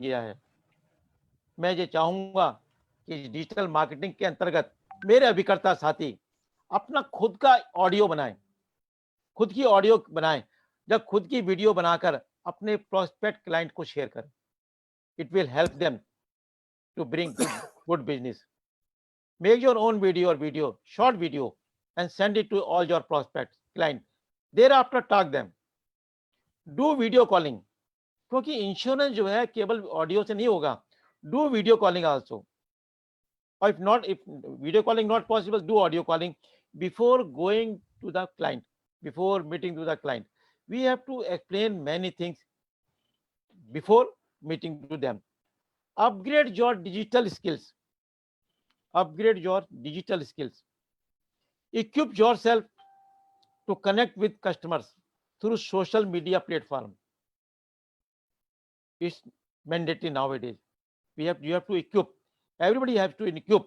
गया है। मैं ये चाहूँगा कि डिजिटल मार्केटिंग के अंतर्गत मेरे अभिकर्ता साथी अपना खुद का ऑडियो बनाएँ, खुद की ऑडियो बनाएँ, जब खुद की वीडियो बनाकर अपने प्रोस्पेक्ट क्लाइंट को शेयर करें। It will help them to bring good business. Make your own video, short video, and send it to all your prospects, client. Thereafter, talk them. Do video calling. क्योंकि insurance जो है केवल audio से नहीं होगा. Do video calling also. Or if video calling not possible, do audio calling before going to the client, before meeting to the client. We have to explain many things before meeting to them. Upgrade your digital skills. Upgrade your digital skills. Equip yourself to connect with customers through social media platform. It's mandatory nowadays. You have to equip. Everybody has to equip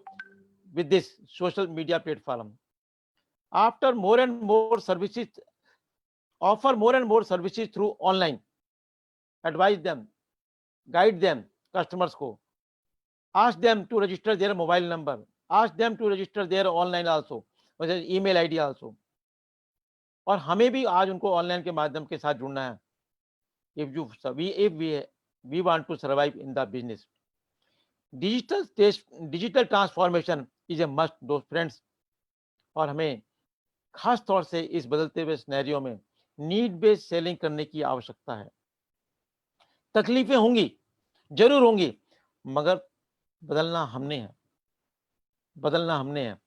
with this social media platform. After more and more services, offer more and more services through online. Advise them, guide them, customers को. Ask them to register their mobile number. Ask them to register their online also, email ID also. और हमें भी आज उनको online के माध्यम के साथ जुड़ना है. If we want to survive in the business. Digital transformation is a must, those friends. और हमें खास तौर से इस बदलते हुए सिनेरियो में नीड बेस्ड सेलिंग करने की आवश्यकता है. तकलीफें होंगी, जरूर होंगी, मगर बदलना हमने है. बदलना हमने है.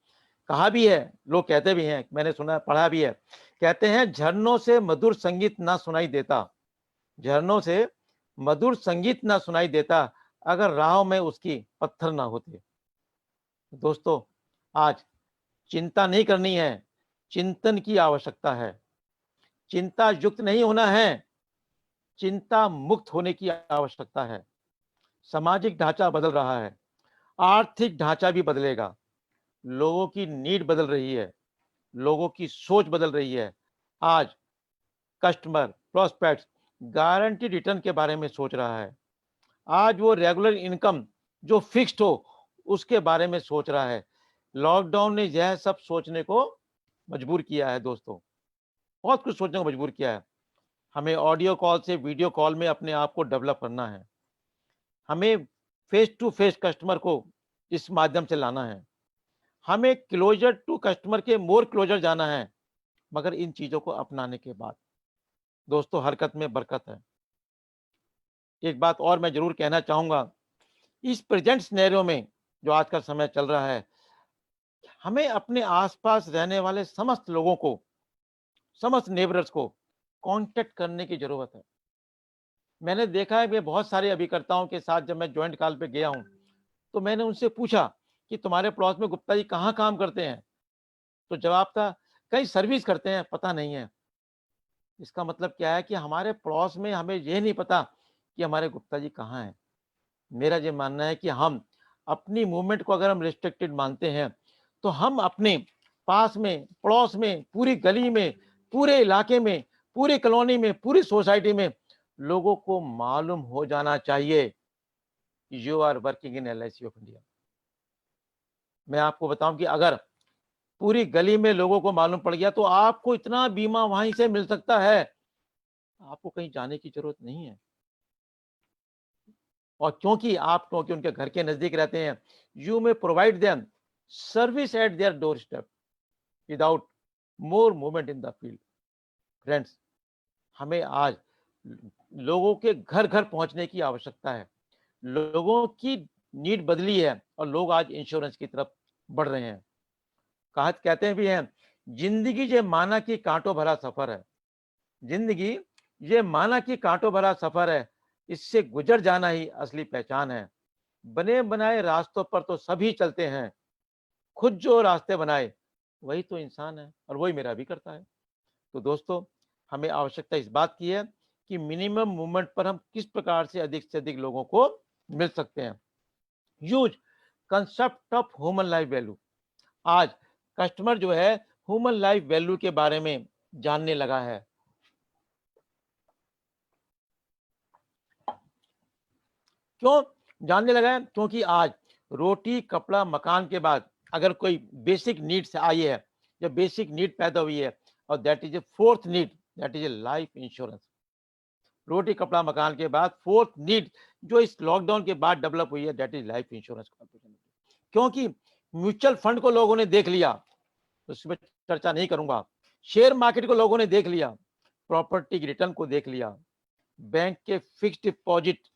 कहा भी है, लोग कहते भी हैं, मैंने सुना, पढ़ा भी है, कहते हैं झरनों से मधुर संगीत ना सुनाई देता. झरनों से मधुर संगीत ना सुनाई देता अगर राहों में उसकी पत्थर ना होते. दोस्तों, आज चिंता नहीं करनी है, चिंतन की आवश्यकता है. चिंता युक्त नहीं होना है, चिंता मुक्त होने की आवश्यकता है. सामाजिक ढांचा बदल रहा है, आर्थिक ढांचा भी बदलेगा. लोगों की नीड बदल रही है, लोगों की सोच बदल रही है. आज कस्टमर प्रोस्पेक्ट्स गारंटी रिटर्न के बारे में सोच रहा है. आज वो रेगुलर इनकम जो फिक्स्ड हो उसके बारे में सोच रहा है. लॉकडाउन ने यह सब सोचने को मजबूर किया है. दोस्तों, बहुत कुछ सोचने को मजबूर किया है. हमें ऑडियो कॉल से वीडियो कॉल में अपने आप को डेवलप करना है. हमें फेस टू फेस कस्टमर को इस माध्यम से लाना है. हमें क्लोजर टू कस्टमर के मोर क्लोजर जाना है. मगर इन चीजों को अपनाने के बाद दोस्तों हरकत में बरकत है. एक बात और मैं जरूर कहना चाहूंगा, इस प्रेजेंट सिनेरियो में जो आज का समय चल रहा है, हमें अपने आसपास रहने वाले समस्त लोगों को, समस्त नेबरर्स को कांटेक्ट करने की जरूरत है. मैंने देखा है, मैं बहुत सारे अभिकर्ताओं के साथ जब मैं ज्वाइंट कॉल पे गया हूं, तो मैंने उनसे पूछा कि तुम्हारे पड़ोस में गुप्ता जी कहाँ काम करते हैं. तो जवाब था, कहीं सर्विस करते हैं, पता नहीं है. इसका मतलब क्या है कि हमारे पड़ोस में हमें यह नहीं पता कि हमारे गुप्ता जी कहाँ हैं. मेरा ये मानना है कि हम अपनी मूवमेंट को अगर हम रिस्ट्रिक्टेड मानते हैं, तो हम अपने पास में, पड़ोस में, पूरी गली में, पूरे इलाके में, पूरी कॉलोनी में, पूरी सोसाइटी में लोगों को मालूम हो जाना चाहिए you are working in LIC of India. मैं आपको बताऊं कि अगर पूरी गली में लोगों को मालूम पड़ गया तो आपको इतना बीमा वहीं से मिल सकता है, आपको कहीं जाने की जरूरत नहीं है. और क्योंकि उनके घर के नजदीक रहते हैं, you may provide them service eight their door step without more movement in the field. Friends, हमें आज लोगों के घर घर पहुंचने की आवश्यकता है. लोगों की नीड बदली है और लोग आज इंश्योरेंस की तरफ बढ़ रहे हैं. कहते भी हैं, जिंदगी ये माना कि कांटों भरा सफर है. जिंदगी ये माना कि कांटों भरा सफर है, इससे गुजर जाना ही असली पहचान है. बने बनाए रास्तों पर तो सभी चलते हैं, खुद जो रास्ते बनाए वही तो इंसान है, और वही मेरा भी करता है. तो दोस्तों, हमें आवश्यकता इस बात की है कि मिनिमम मूवमेंट पर हम किस प्रकार से अधिक लोगों को मिल सकते हैं. Use concept of human life value. आज कस्टमर जो है ह्यूमन लाइफ वैल्यू के बारे में जानने लगा है. क्यों जानने लगा है? क्योंकि आज रोटी, कपड़ा, मकान के बाद अगर कोई बेसिक नीड्स आई है, या बेसिक नीड पैदा हुई है, और that is a fourth need, that is a life insurance. रोटी, कपड़ा, मकान के बाद फोर्थ नीड जो इस लॉकडाउन के बाद डेवलप हुई है, दैट इज लाइफ इंश्योरेंस। क्योंकि म्यूचुअल फंड को लोगों ने देख लिया, उसमें चर्चा नहीं करूंगा। शेयर मार्केट को लोगों ने देख लिया, प्रॉपर्टी की रिटर्न को देख लिया, बैंक के फिक्स्ड डिपॉजिट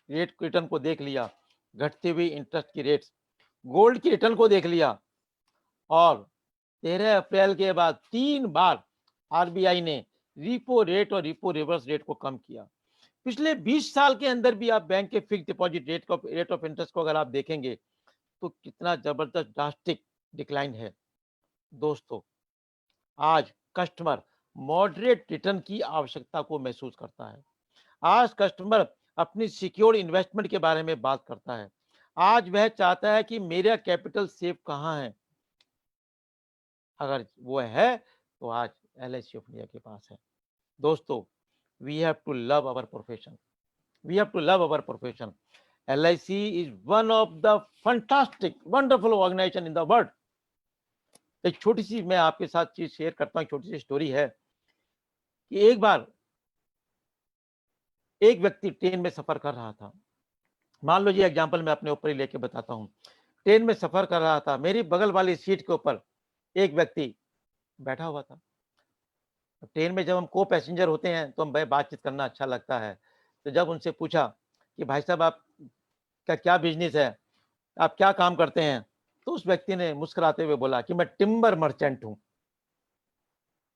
रेट रिटर्न को देख लिया, घटती हुई इंटरेस्ट की रेट्स, गोल्ड की रिटर्न को देख लिया, और 13 अप्रैल के बाद 3 बार आरबीआई ने रिपो रेट और रिपो रिवर्स रेट को कम किया। पिछले 20 साल के अंदर भी आप बैंक के fixed deposit rate of interest को अगर आप देखेंगे तो कितना जबरदस्त ड्रास्टिक डिक्लाइन है। दोस्तों, आज कस्टमर मॉडरेट रिटर्न की आवश्यकता को महसूस करता है। आज कस्टमर अपनी सिक्योर इन्वेस्टमेंट के बारे में बात करता है। आज वह चाहता है कि मेरा कैपिटल सेफ कहाँ है। अगर वो है तो आज एलआईसी ऑफ इंडिया के पास है। दोस्तों, we have to love our profession, we have to love our profession. LIC is one of the fantastic wonderful organisation in the world. एक छोटी सी मैं आपके साथ चीज शेयर करता हूँ, छोटी सी स्टोरी है कि एक बार एक व्यक्ति ट्रेन में सफर कर रहा था। मान लो ये एग्जांपल मैं अपने ऊपर ही लेके बताता हूँ। ट्रेन में सफर कर रहा था, मेरी बगल वाली सीट के ऊपर एक व्यक्ति बैठा हुआ था। ट्रेन में जब हम को पैसेंजर होते हैं तो हम बातचीत करना अच्छा लगता है। तो जब उनसे पूछा कि भाई साहब आप का क्या बिजनेस है, आप क्या काम करते हैं, तो उस व्यक्ति ने मुस्कुराते हुए बोला कि मैं टिम्बर मर्चेंट हूं।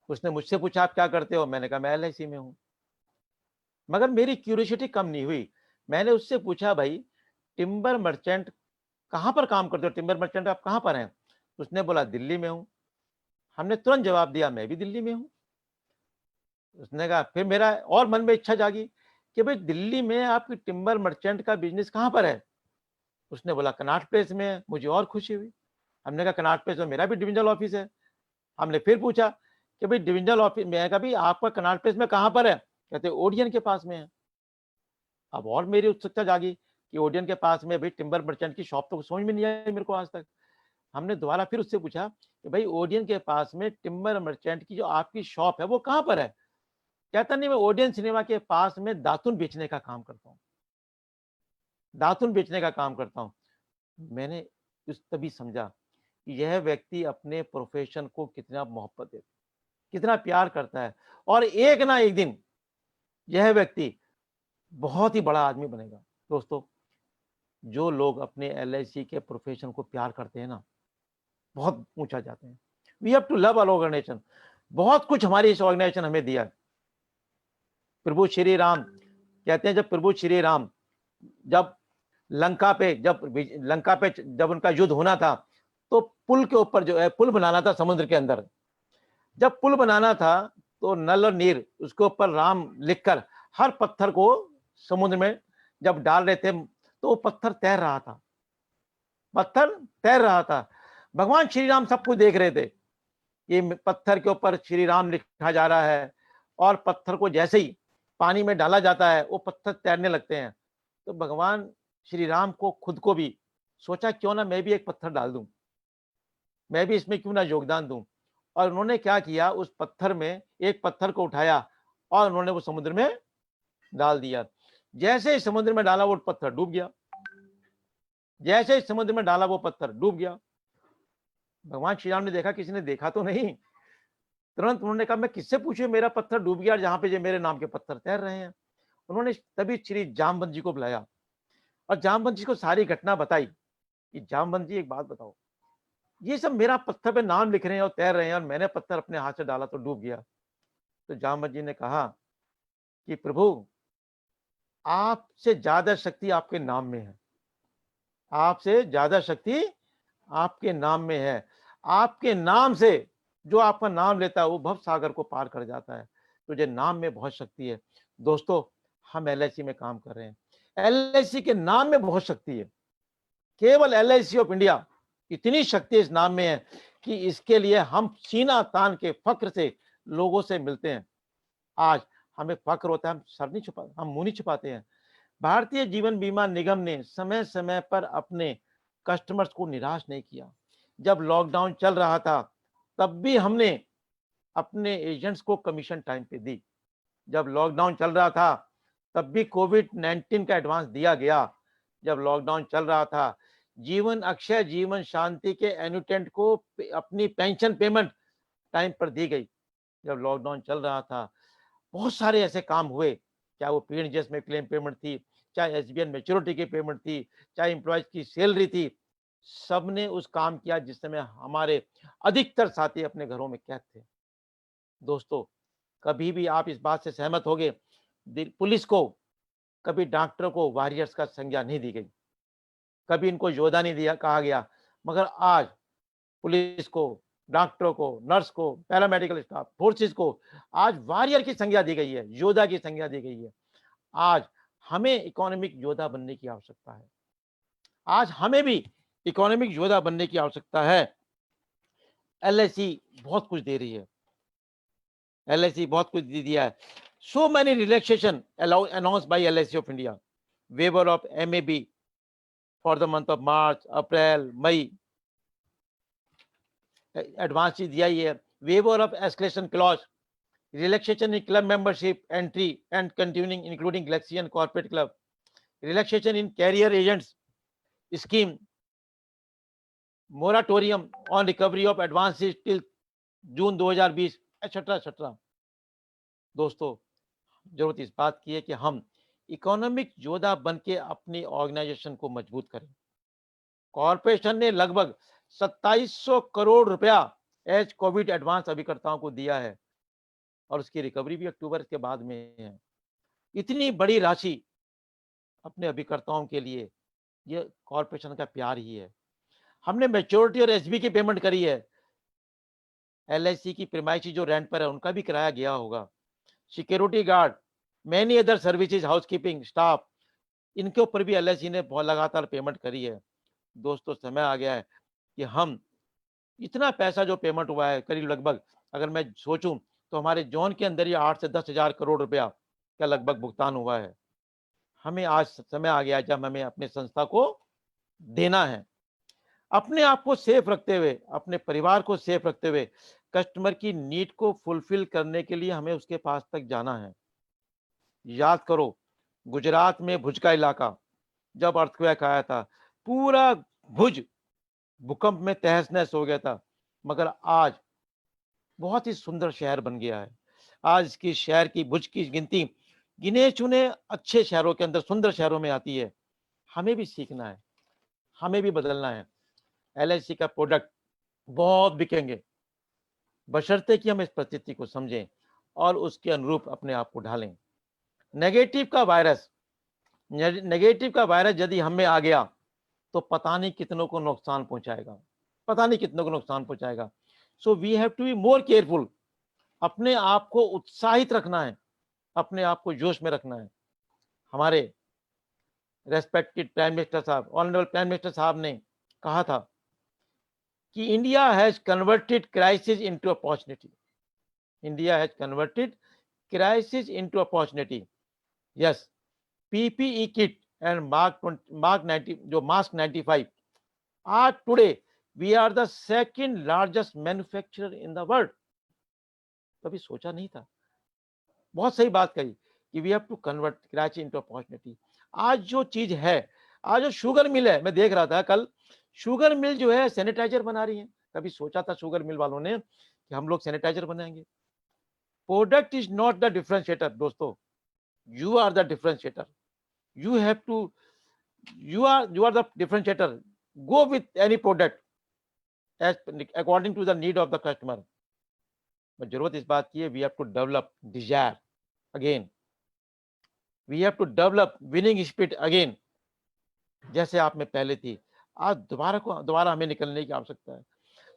उसने मुझसे पूछा आप क्या करते हो, मैंने कहा मैं एलआईसी में हूं। मगर मेरी क्यूरियोसिटी कम नहीं हुई। मैंने उससे पूछा भाई टिम्बर मर्चेंट कहां पर काम करते हो, टिम्बर मर्चेंट आप कहां पर हैं? उसने बोला दिल्ली में हूं। हमने तुरंत जवाब दिया मैं भी दिल्ली में हूं। उसने कहा, फिर मेरा और मन में इच्छा जागी कि भाई दिल्ली में आपकी टिम्बर मर्चेंट का बिजनेस कहां पर है? उसने बोला कनॉट प्लेस में है। मुझे और खुशी हुई। हमने कहा कनॉट प्लेस में मेरा भी डिविजनल ऑफिस है। हमने फिर पूछा कि भाई डिविजनल ऑफिस में है, आपका कनॉट प्लेस में कहां पर है? कहते ओडियन के पास में है। अब और मेरी उत्सुकता जागी कि ओडियन के पास में भाई टिम्बर मर्चेंट की शॉप तो समझ में नहीं आई मेरे को आज तक। हमने दोबारा फिर उससे पूछा कि भाई ओडियन के पास में टिम्बर मर्चेंट की जो आपकी शॉप है वो कहां पर है? कहता नहीं मैं ओडियन सिनेमा के पास में दातुन बेचने का काम करता हूँ, दातुन बेचने का काम करता हूँ। मैंने उस तभी समझा कि यह व्यक्ति अपने प्रोफेशन को कितना मोहब्बत है, कितना प्यार करता है, और एक ना एक दिन यह व्यक्ति बहुत ही बड़ा आदमी बनेगा। दोस्तों, जो लोग अपने एलआईसी के प्रोफेशन को प्यार करते हैं ना, बहुत ऊंचा जाते हैं। We have to love our organisation. बहुत कुछ हमारी इस ऑर्गेनाइजेशन हमें दिया है। प्रभु श्री राम कहते हैं, जब प्रभु श्री राम जब लंका पे जब उनका युद्ध होना था, तो पुल के ऊपर जो है पुल बनाना था समुद्र के अंदर। जब पुल बनाना था तो नल और नीर उसके ऊपर राम लिखकर हर पत्थर को समुद्र में जब डाल रहे थे तो वो पत्थर तैर रहा था, पत्थर तैर रहा था। भगवान श्री राम सब कुछ देख रहे थे। ये पत्थर के ऊपर श्री राम लिखा जा रहा है, और पत्थर को जैसे ही पानी में डाला जाता है वो पत्थर तैरने लगते हैं। तो भगवान श्री राम को खुद को भी सोचा क्यों ना मैं भी एक पत्थर डाल दूं, मैं भी इसमें क्यों ना योगदान दूं। और उन्होंने क्या किया, उस पत्थर में एक पत्थर को उठाया और उन्होंने वो समुद्र में डाल दिया। जैसे ही समुद्र में डाला वो पत्थर डूब गया, जैसे ही समुद्र में डाला वो पत्थर डूब गया। भगवान श्री राम ने देखा किसी ने देखा तो नहीं। तुरंत उन्होंने कहा मैं किससे पूछूं, मेरा पत्थर डूब गया, जहां पे ये मेरे नाम के पत्थर तैर रहे हैं। उन्होंने तभी श्री जामवंत जी को बुलाया और जामवंत जी को सारी घटना बताई कि जामवंत जी एक बात बताओ, ये सब मेरा पत्थर पे नाम लिख रहे हैं और तैर रहे हैं, और मैंने पत्थर अपने हाथ से डाला तो डूब गया। तो जामवंत जी ने कहा कि प्रभु, आपसे ज्यादा शक्ति आपके नाम में है, आपसे ज्यादा शक्ति आपके नाम में है। आपके नाम से जो आपका नाम लेता है वो भव सागर को पार कर जाता है। तुझे नाम में बहुत शक्ति है। दोस्तों, हम एलआईसी में काम कर रहे हैं, एलआईसी के नाम में बहुत शक्ति है। केवल एलआईसी ऑफ इंडिया, इतनी शक्ति इस नाम में है कि इसके लिए हम सीना तान के फक्र से लोगों से मिलते हैं। आज हमें फक्र होता है, हम सर नहीं छुपा, हम मुंह नहीं छुपाते हैं। भारतीय जीवन बीमा निगम ने समय समय पर अपने कस्टमर्स को निराश नहीं किया। जब लॉकडाउन चल रहा था तब भी हमने अपने एजेंट्स को कमीशन टाइम पे दी। जब लॉकडाउन चल रहा था तब भी कोविड-19 का एडवांस दिया गया। जब लॉकडाउन चल रहा था, जीवन अक्षय जीवन शांति के एन्युटेंट को अपनी पेंशन पेमेंट टाइम पर दी गई। जब लॉकडाउन चल रहा था, बहुत सारे ऐसे काम हुए, चाहे वो पीएनजीएस में क्लेम पेमेंट थी, चाहे एसबीआई मैच्योरिटी की पेमेंट थी, चाहे एम्प्लॉयज की सैलरी थी, सबने उस काम किया जिस समय हमारे अधिकतर साथी अपने घरों में कैद थे। दोस्तों, कभी भी आप इस बात से सहमत होंगे, पुलिस को, कभी डॉक्टर को वॉरियर्स का संज्ञा नहीं दी गई, कभी इनको योद्धा नहीं दिया कहा गया, मगर आज पुलिस को, डॉक्टरों को, नर्स को, पैरामेडिकल स्टाफ, फोर्सेस को आज वॉरियर की संज्ञा दी गई है, योद्धा की संज्ञा दी गई है। आज हमें इकोनॉमिक योद्धा बनने की आवश्यकता है। आज हमें भी इकोनॉमिक योद्धा बनने की आवश्यकता है। एलआईसी बहुत कुछ दे रही है, एलआईसी बहुत कुछ दे दिया है। So many relaxation announced by LIC of India, waiver of MAB for the month of March, April, May, advance दिया ही है, waiver of escalation clause, relaxation in club membership entry and continuing including Galaxy and corporate club, relaxation in carrier agents scheme, moratorium on recovery of advances till June 2020, etc. दोस्तों, जरूरत इस बात की है कि हम इकोनॉमिक योद्धा बन के अपनी ऑर्गेनाइजेशन को मजबूत करें। कॉर्पोरेशन ने लगभग 2700 करोड़ रुपया एज कोविड एडवांस अभिकर्ताओं को दिया है और उसकी रिकवरी भी अक्टूबर के बाद में है। इतनी बड़ी राशि अपने अभिकर्ताओं के लिए ये कॉर्पोरेशन का प्यार ही है। हमने मैच्योरिटी और एसबी की पेमेंट करी है। एलआईसी की प्रीमाइसी जो रेंट पर है उनका भी कराया गया होगा। Security guard, many other services, housekeeping staff, इनके ऊपर भी एलआईसी ने बहुत लगातार पेमेंट करी है। दोस्तों, समय आ गया है कि हम इतना पैसा जो पेमेंट हुआ है, करीब लगभग अगर मैं सोचूं तो हमारे जोन के अंदर ही 8 से 10 हजार करोड़ रुपया का लगभग भुगतान हुआ है। हमें आज समय आ गया जब हमें अपने संस्था को देना है। अपने आप को सेफ रखते हुए, अपने परिवार को सेफ रखते हुए, कस्टमर की नीड को फुलफिल करने के लिए हमें उसके पास तक जाना है। याद करो, गुजरात में भुज का इलाका, जब अर्थक्वेक आया था, पूरा भुज भूकंप में तहस-नहस हो गया था, मगर आज बहुत ही सुंदर शहर बन गया है। आज इसकी शहर की, भुज की गिनती गिने-चुने अच्छे शहरों के अंदर, सुंदर शहरों में आती है। हमें भी सीखना है, हमें भी बदलना है। एलआईसी का प्रोडक्ट बहुत बिकेंगे, बशर्ते कि हम इस परिस्थिति को समझें और उसके अनुरूप अपने आप को ढालें। नेगेटिव का वायरस यदि हम में आ गया तो पता नहीं कितनों को नुकसान पहुंचाएगा, पता नहीं कितनों को नुकसान पहुंचाएगा। So we have to be more careful. अपने आप को उत्साहित रखना है, अपने आप को जोश में रखना है। हमारे रेस्पेक्टेड प्राइम मिनिस्टर साहब, ऑनरेबल प्राइम मिनिस्टर साहब ने कहा था कि India has converted crisis into opportunity. India has converted crisis into opportunity. Yes, PPE kit and mask 95 are today we are the second largest manufacturer in the world। कभी सोचा नहीं था। बहुत सही बात कही कि we have to convert crisis into opportunity। आज जो चीज है, आज जो शुगर मिल है, मैं देख रहा था कल, शुगर मिल जो है सैनिटाइजर बना रही है। कभी सोचा था शुगर मिल वालों ने कि हम लोग सैनिटाइजर बनाएंगे? Product is not the differentiator दोस्तों, you are the differentiator. You have to, you are the differentiator। Go with any product as according to the need of the customer। but जरूरत इस बात की है, we have to develop desire again, we have to develop winning spirit again। जैसे आप में पहले थी, आज दोबारा हमें निकलने की आवश्यकता है।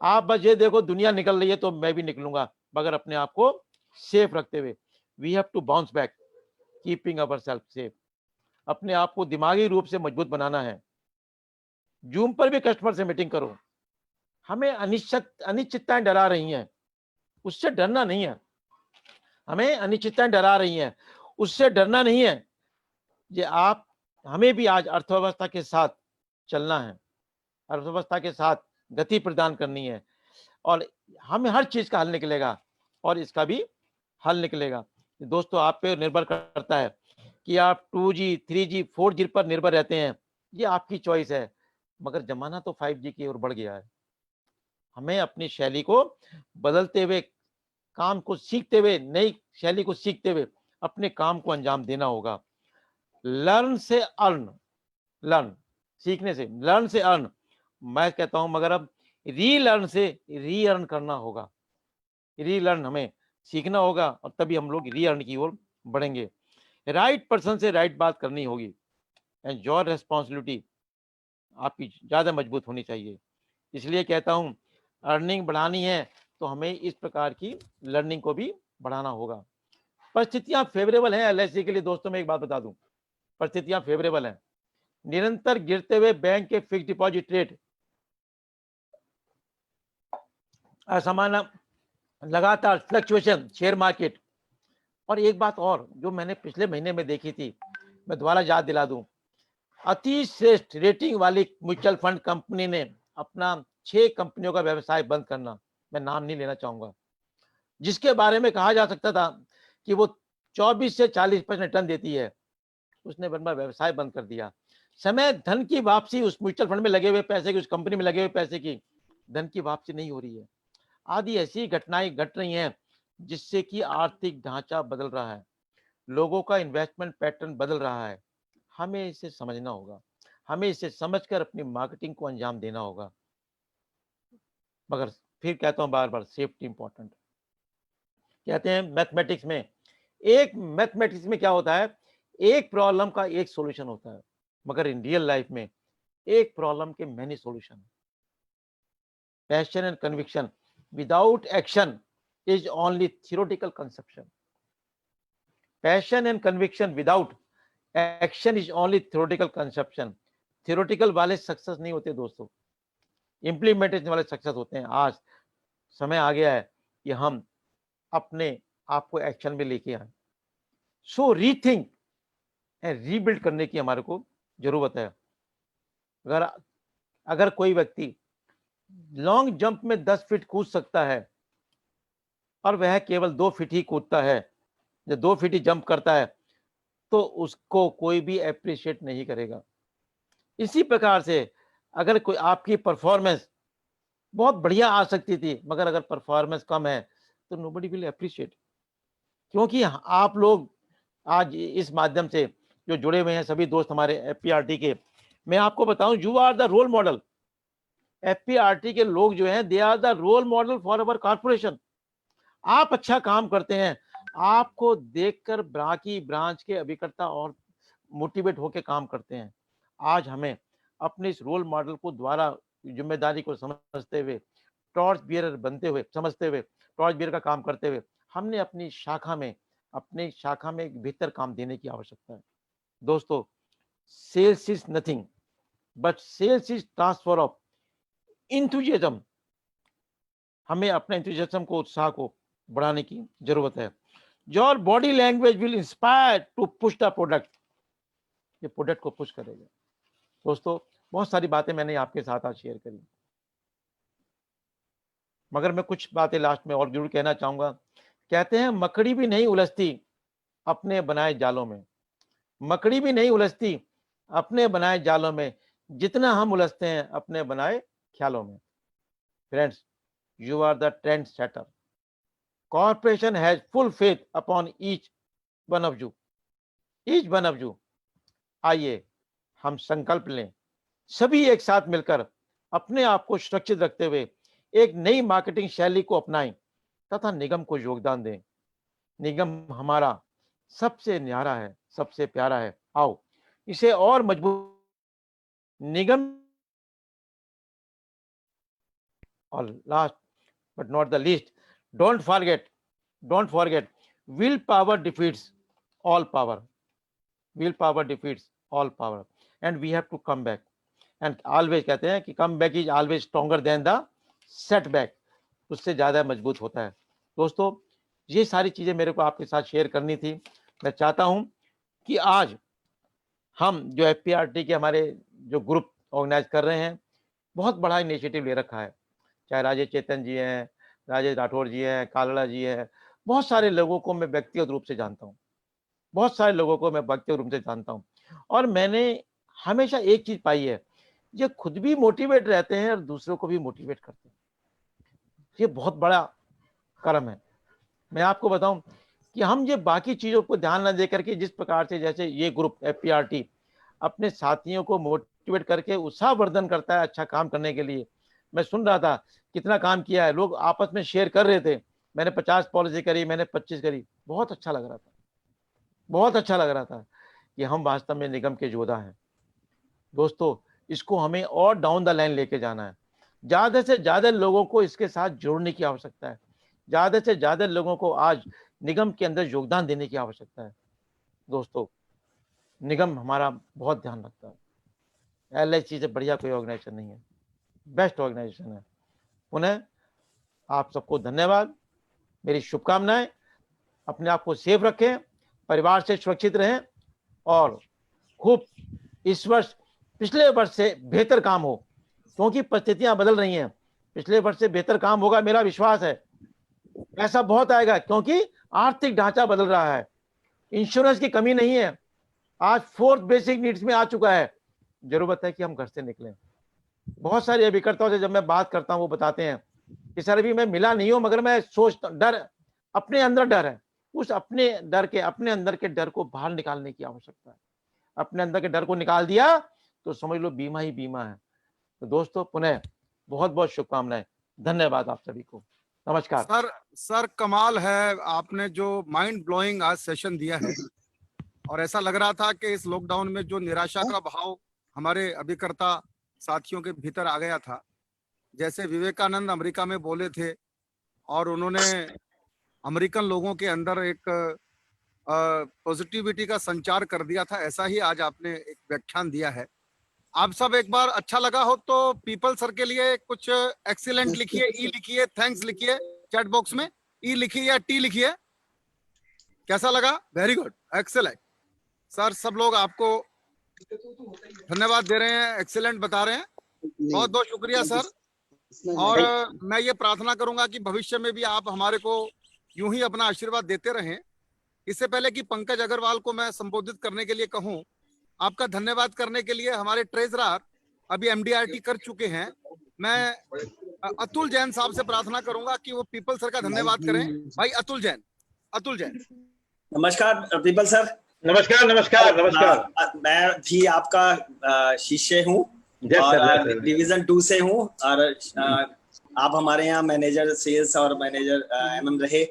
आप बस ये देखो दुनिया निकल रही है तो मैं भी निकलूंगा, मगर अपने आप को सेफ रखते हुए। We have to bounce back, keeping our self safe. अपने आप को दिमागी रूप से मजबूत बनाना है। जूम पर भी कस्टमर से मीटिंग करो। हमें अनिश्चितताएं डरा रही हैं, उससे डरना नहीं है। हमें अनिश्चितताएं डरा रही हैं, उससे डरना नहीं है। ये आप हमें भी आज अर्थव्यवस्था के साथ चलना है, अर्थव्यवस्था के साथ गति प्रदान करनी है और हमें हर चीज़ का हल निकलेगा और इसका भी हल निकलेगा। दोस्तों आप पे निर्भर करता है कि आप 2G, 3G, 4G पर निर्भर रहते हैं, ये आपकी चॉइस है, मगर ज़माना तो 5G की ओर बढ़ गया है। हमें अपनी शैली को बदलते हुए, काम को सीखते हुए, नई शैली को सीखते हुए अपने काम को अंजाम देना होगा। लर्न से अर्न, लर्न सीखने से, लर्न से अर्न, मैं कहता हूं मगर अब रीलर्न से रीअर्न करना होगा। रीलर्न हमें सीखना होगा और तभी हम लोग रीअर्न की ओर बढ़ेंगे। राइट पर्सन से राइट बात करनी होगी एंड योर रिस्पॉन्सिबिलिटी आपकी ज्यादा मजबूत होनी चाहिए। इसलिए कहता हूं अर्निंग बढ़ानी है तो हमें इस प्रकार की लर्निंग को भी बढ़ाना होगा। परिस्थितियां फेवरेबल हैं एलआईसी के लिए। दोस्तों मैं एक बात बता दूं, परिस्थितियां फेवरेबल हैं। निरंतर गिरते हुए बैंक के फिक्स डिपॉजिट रेट, असामान्य लगातार फ्लक्चुएशन शेयर मार्केट, और एक बात और जो मैंने पिछले महीने में देखी थी, मैं दोबारा याद दिला दूं, अति श्रेष्ठ रेटिंग वाली म्यूचुअल फंड कंपनी ने अपना 6 कंपनियों का व्यवसाय बंद करना, मैं नाम नहीं लेना चाहूंगा, जिसके बारे में कहा जा सकता था कि वो 24 से 40% रिटर्न देती है, उसने बंदा व्यवसाय बंद कर दिया। समय धन की वापसी, उस म्यूचुअल फंड में लगे हुए पैसे की, उस कंपनी में लगे हुए पैसे की धन की वापसी नहीं हो रही है। आदि ऐसी घटनाएं घट रही हैं जिससे कि आर्थिक ढांचा बदल रहा है, लोगों का इन्वेस्टमेंट पैटर्न बदल रहा है। हमें इसे समझना होगा, हमें इसे समझकर अपनी मार्केटिंग को अंजाम देना होगा। मगर फिर कहता हूं बार बार, सेफ्टी इंपॉर्टेंट। कहते हैं मैथमेटिक्स में क्या होता है, एक प्रॉब्लम का एक सॉल्यूशन होता है, मगर इन रियल लाइफ में एक प्रॉब्लम के many solution. Passion and conviction without action is only theoretical conception. Passion and conviction without action is only theoretical conception. Theoretical वाले सक्सेस नहीं होते दोस्तों, इम्प्लीमेंटेशन वाले सक्सेस होते हैं। आज समय आ गया है कि हम अपने आप को एक्शन में लेके आए। सो रीथिंक एंड रीबिल्ड करने की हमारे को जरूरत है। अगर अगर कोई व्यक्ति लॉन्ग जंप में 10 फीट कूद सकता है और वह केवल 2 फीट ही कूदता है, जो 2 फीट ही जंप करता है, तो उसको कोई भी अप्रिशिएट नहीं करेगा। इसी प्रकार से अगर कोई आपकी परफॉर्मेंस बहुत बढ़िया आ सकती थी, मगर अगर परफॉर्मेंस कम है तो नोबडी विल अप्रिशिएट। क्योंकि आप लोग आज इस माध्यम से जो जुड़े हुए हैं, सभी दोस्त हमारे एफपीआरटी के, मैं आपको बताऊं, you are the role model. FPRT के लोग जो हैं, they are the role model for our corporation. आप अच्छा काम करते हैं, आपको देखकर बाकी ब्रांच के अभिकर्ता और मोटिवेट होकर काम करते हैं। आज हमें अपने इस रोल मॉडल को द्वारा जिम्मेदारी को समझते हुए, टॉर्च बियरर बनते हुए, समझते हुए, टॉर्च बियरर का काम करते हुए, हमने अपनी शाखा में एक बेहतर काम देने की आवश्यकता है। दोस्तों, sales is nothing but sales is transfer of enthusiasm. हमें अपने इंथुजियाज्म को, उत्साह को बढ़ाने की जरूरत है। Your body language will inspire to push the product, ये प्रोडक्ट को पुश करेगा। दोस्तों, बहुत सारी बातें मैंने आपके साथ आज शेयर करी, मगर मैं कुछ बातें लास्ट में और जरूर कहना चाहूंगा। कहते हैं मकड़ी भी नहीं उलझती अपने बनाए जालों में, मकड़ी भी नहीं उलझती अपने बनाए जालों में, जितना हम उलझते हैं अपने बनाए ख्यालों में। Friends, you are the trendsetter. Corporation has full faith upon each one of you. Each one of you. आइए हम संकल्प लें, सभी एक साथ मिलकर अपने आप को सुरक्षित रखते हुए एक नई मार्केटिंग शैली को अपनाएं तथा निगम को योगदान दें। निगम हमारा सबसे न्यारा है, सबसे प्यारा है। आओ इसे और मजबूत निगम। और last but not the least, don't forget, willpower defeats all power. Willpower defeats all power. And we have to come back. And always कहते हैं कि come back is always stronger than the setback. उससे ज्यादा मजबूत होता है। दोस्तों, ये सारी चीजें मेरे को आपके साथ शेयर करनी थी। मैं चाहता हूं कि आज हम जो एफपीआरटी के हमारे जो ग्रुप ऑर्गेनाइज कर रहे हैं, बहुत बड़ा इनिशिएटिव ले रखा है। चाहे राजेश चेतन जी हैं, राजेश राठौड़ जी हैं, कालड़ा जी हैं, बहुत सारे लोगों को मैं व्यक्तिगत रूप से जानता हूँ। बहुत सारे लोगों को मैं व्यक्तिगत रूप से जानता हूँ और मैंने हमेशा एक चीज़ पाई है, ये खुद भी मोटिवेट रहते हैं और दूसरों को भी मोटिवेट करते हैं। ये बहुत बड़ा कर्म है। मैं आपको बताऊँ कि हम ये बाकी चीज़ों को ध्यान ना देकर के जिस प्रकार से जैसे ये ग्रुप एफपीआरटी अपने साथियों को मोटिवेट करके उत्साहवर्धन करता है अच्छा काम करने के लिए। मैं सुन रहा था कितना काम किया है, लोग आपस में शेयर कर रहे थे। मैंने 50 पॉलिसी करी, मैंने 25 करी। बहुत अच्छा लग रहा था। बहुत अच्छा लग रहा था कि हम वास्तव में निगम के योद्धा हैं। दोस्तों, इसको हमें और डाउन द लाइन लेके जाना है। ज़्यादा से ज़्यादा लोगों को इसके साथ जोड़ने की आवश्यकता है। ज़्यादा से ज़्यादा लोगों को आज निगम के अंदर योगदान देने की आवश्यकता है। दोस्तों, निगम हमारा बहुत ध्यान रखता है। एलआईसी से बढ़िया कोई ऑर्गेनाइजेशन नहीं है, बेस्ट ऑर्गेनाइजेशन है। पुनः आप सबको धन्यवाद, मेरी शुभकामनाएं। अपने आप को सेफ रखें, परिवार से सुरक्षित रहें और खूब इस वर्ष पिछले वर्ष से बेहतर काम हो, क्योंकि परिस्थितियां बदल रही हैं। पिछले वर्ष से बेहतर काम होगा, मेरा विश्वास है। ऐसा बहुत आएगा क्योंकि आर्थिक ढांचा बदल रहा है। इंश्योरेंस की कमी नहीं है, आज फोर्थ बेसिक नीड्स में आ चुका है। जरूरत है कि हम घर से निकलें। बहुत सारे अभिकर्ताओं से जब मैं बात करता हूं, वो बताते हैं कि सर अभी मैं मिला नहीं हूं, मगर मैं सोचता, डर अपने अंदर डर है। उस अपने अंदर के डर को बाहर निकालने की आवश्यकता है। अपने अंदर के डर को निकाल दिया तो समझ लो बीमा ही बीमा है। तो दोस्तों, पुनः बहुत बहुत शुभकामनाएं। धन्यवाद आप सभी को। नमस्कार। सर कमाल है, आपने जो माइंड ब्लोइंग आज सेशन दिया है। और ऐसा लग रहा था कि इस लॉकडाउन में जो निराशा का भाव हमारे अभिकर्ता साथियों के भीतर आ गया था, जैसे विवेकानंद अमेरिका में बोले थे और उन्होंने अमेरिकन लोगों के अंदर एक पॉजिटिविटी का संचार कर दिया था, ऐसा ही आज आपने एक व्याख्यान दिया है। आप सब एक बार अच्छा लगा हो तो पीपल सर के लिए कुछ एक्सीलेंट लिखिए, ई लिखिए, थैंक्स लिखिए चैट बॉक्स में, ई लिखिए या टी लिखिए। कैसा लगा? Very good, excellent sir. सब लोग आपको धन्यवाद दे रहे हैं, एक्सीलेंट बता रहे हैं। बहुत बहुत शुक्रिया सर। और मैं ये प्रार्थना करूंगा कि भविष्य में भी आप हमारे को यूं ही अपना आशीर्वाद देते रहें। इससे पहले कि पंकज अग्रवाल को मैं संबोधित करने के लिए कहूं, आपका धन्यवाद करने के लिए हमारे ट्रेजरर अभी एमडीआरटी कर चुके हैं। मैं अतुल जैन साहब से प्रार्थना करूंगा कि वो पीपल सर का धन्यवाद करें। भाई अतुल जैन। अतुल जैन। नमस्कार पीपल सर। नमस्कार नमस्कार नमस्कार। मैं भी आपका शिष्य हूँ और डिवीजन 2 से हूँ और आप हमारे यहाँ मैनेजर सेल्स और मैनेजर एमएम रहे।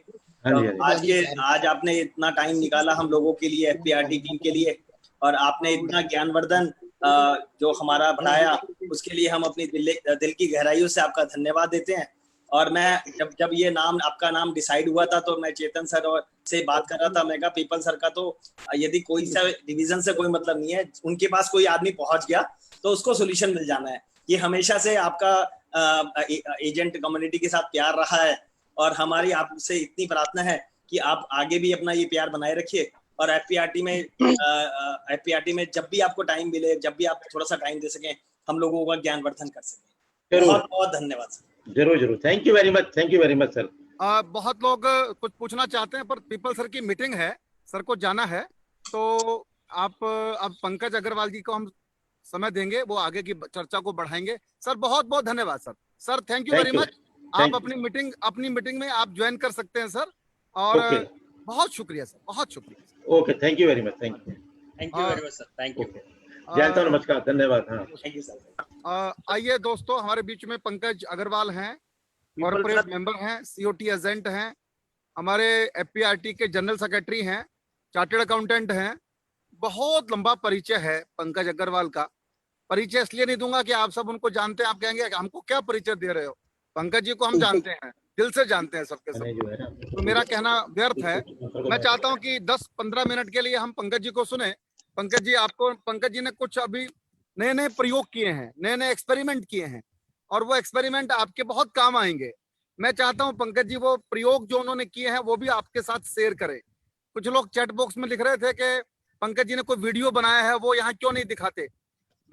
आज आपने इतना टाइम निकाला हम लोगों के लिए, एफपीआरटी टीम के लिए, और आपने इतना ज्ञानवर्धन जो हमारा बढ़ाया, उसके लिए हम अपनी दिल की गहराइयों से आपका धन्यवाद देते हैं। और मैं जब ये नाम आपका नाम डिसाइड हुआ था तो मैं चेतन सर से बात कर रहा था। मैं कहा पीपल सर का तो यदि कोई सा डिवीजन से कोई मतलब नहीं है, उनके पास कोई आदमी पहुंच गया तो उसको सोल्यूशन मिल जाना है। ये हमेशा से आपका एजेंट कम्युनिटी के साथ प्यार रहा है और हमारी आपसे इतनी प्रार्थना है कि आप आगे भी अपना ये प्यार बनाए रखिए। और एफपीआरटी में जब भी आपको टाइम मिले, जब भी आप थोड़ा सा टाइम दे सकें, हम लोगों का ज्ञानवर्धन कर सकें। बहुत बहुत धन्यवाद सर। जरूर जरूर, thank you very much sir. बहुत लोग कुछ पूछना चाहते हैं पर पीपल सर की मीटिंग है, सर को जाना है, तो आप अब पंकज अग्रवाल जी को हम समय देंगे, वो आगे की चर्चा को बढ़ाएंगे। सर बहुत बहुत धन्यवाद sir. Sir thank you very much. आप अपनी मीटिंग में आप ज्वाइन कर सकते हैं सर। और बहुत शुक्रिया सर, बहुत शुक्रिया। Okay, thank you very much. Thank you very much sir. Thank you. जय सर, नमस्कार, धन्यवाद। Thank you sir. आइए दोस्तों, हमारे बीच में पंकज अग्रवाल हैं, कॉर्पोरेट मेंबर हैं, सीओटी एजेंट हैं, हमारे एफपीआरटी के जनरल सेक्रेटरी हैं, चार्टर्ड अकाउंटेंट हैं। बहुत लंबा परिचय है पंकज अग्रवाल का। परिचय इसलिए नहीं दूंगा कि आप सब उनको जानते हैं, आप कहेंगे हमको क्या परिचय दे रहे हो। पंकज जी को हम जानते हैं, दिल से जानते हैं सबके सब, तो मेरा कहना व्यर्थ है। मैं चाहता हूं कि 10-15 मिनट के लिए हम पंकज जी को सुने। पंकज जी ने कुछ अभी नए नए प्रयोग किए हैं, नए नए एक्सपेरिमेंट किए हैं, और वो एक्सपेरिमेंट आपके बहुत काम आएंगे। मैं चाहता हूं पंकज जी वो प्रयोग जो उन्होंने किए हैं वो भी आपके साथ शेयर करें। कुछ लोग चैट बॉक्स में लिख रहे थे कि पंकज जी ने कोई वीडियो बनाया है वो यहाँ क्यों नहीं दिखाते?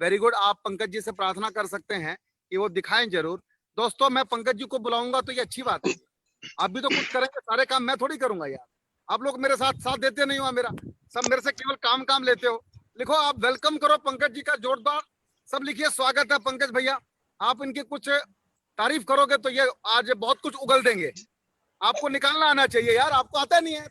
वेरी गुड, आप पंकज जी से प्रार्थना कर सकते हैं कि वो दिखाएं जरूर। दोस्तों मैं पंकज जी को बुलाऊंगा तो ये अच्छी बात है, आप भी तो कुछ करेंगे, सारे काम मैं थोड़ी करूंगा यार। आप लोग मेरे साथ साथ देते नहीं हो, मेरा सब मेरे से केवल काम लेते हो। लिखो, आप वेलकम करो पंकज जी का जोरदार, सब लिखिए स्वागत है पंकज भैया। आप इनकी कुछ तारीफ करोगे तो ये आज बहुत कुछ उगल देंगे। आपको निकालना आना चाहिए यार, आपको आता नहीं है।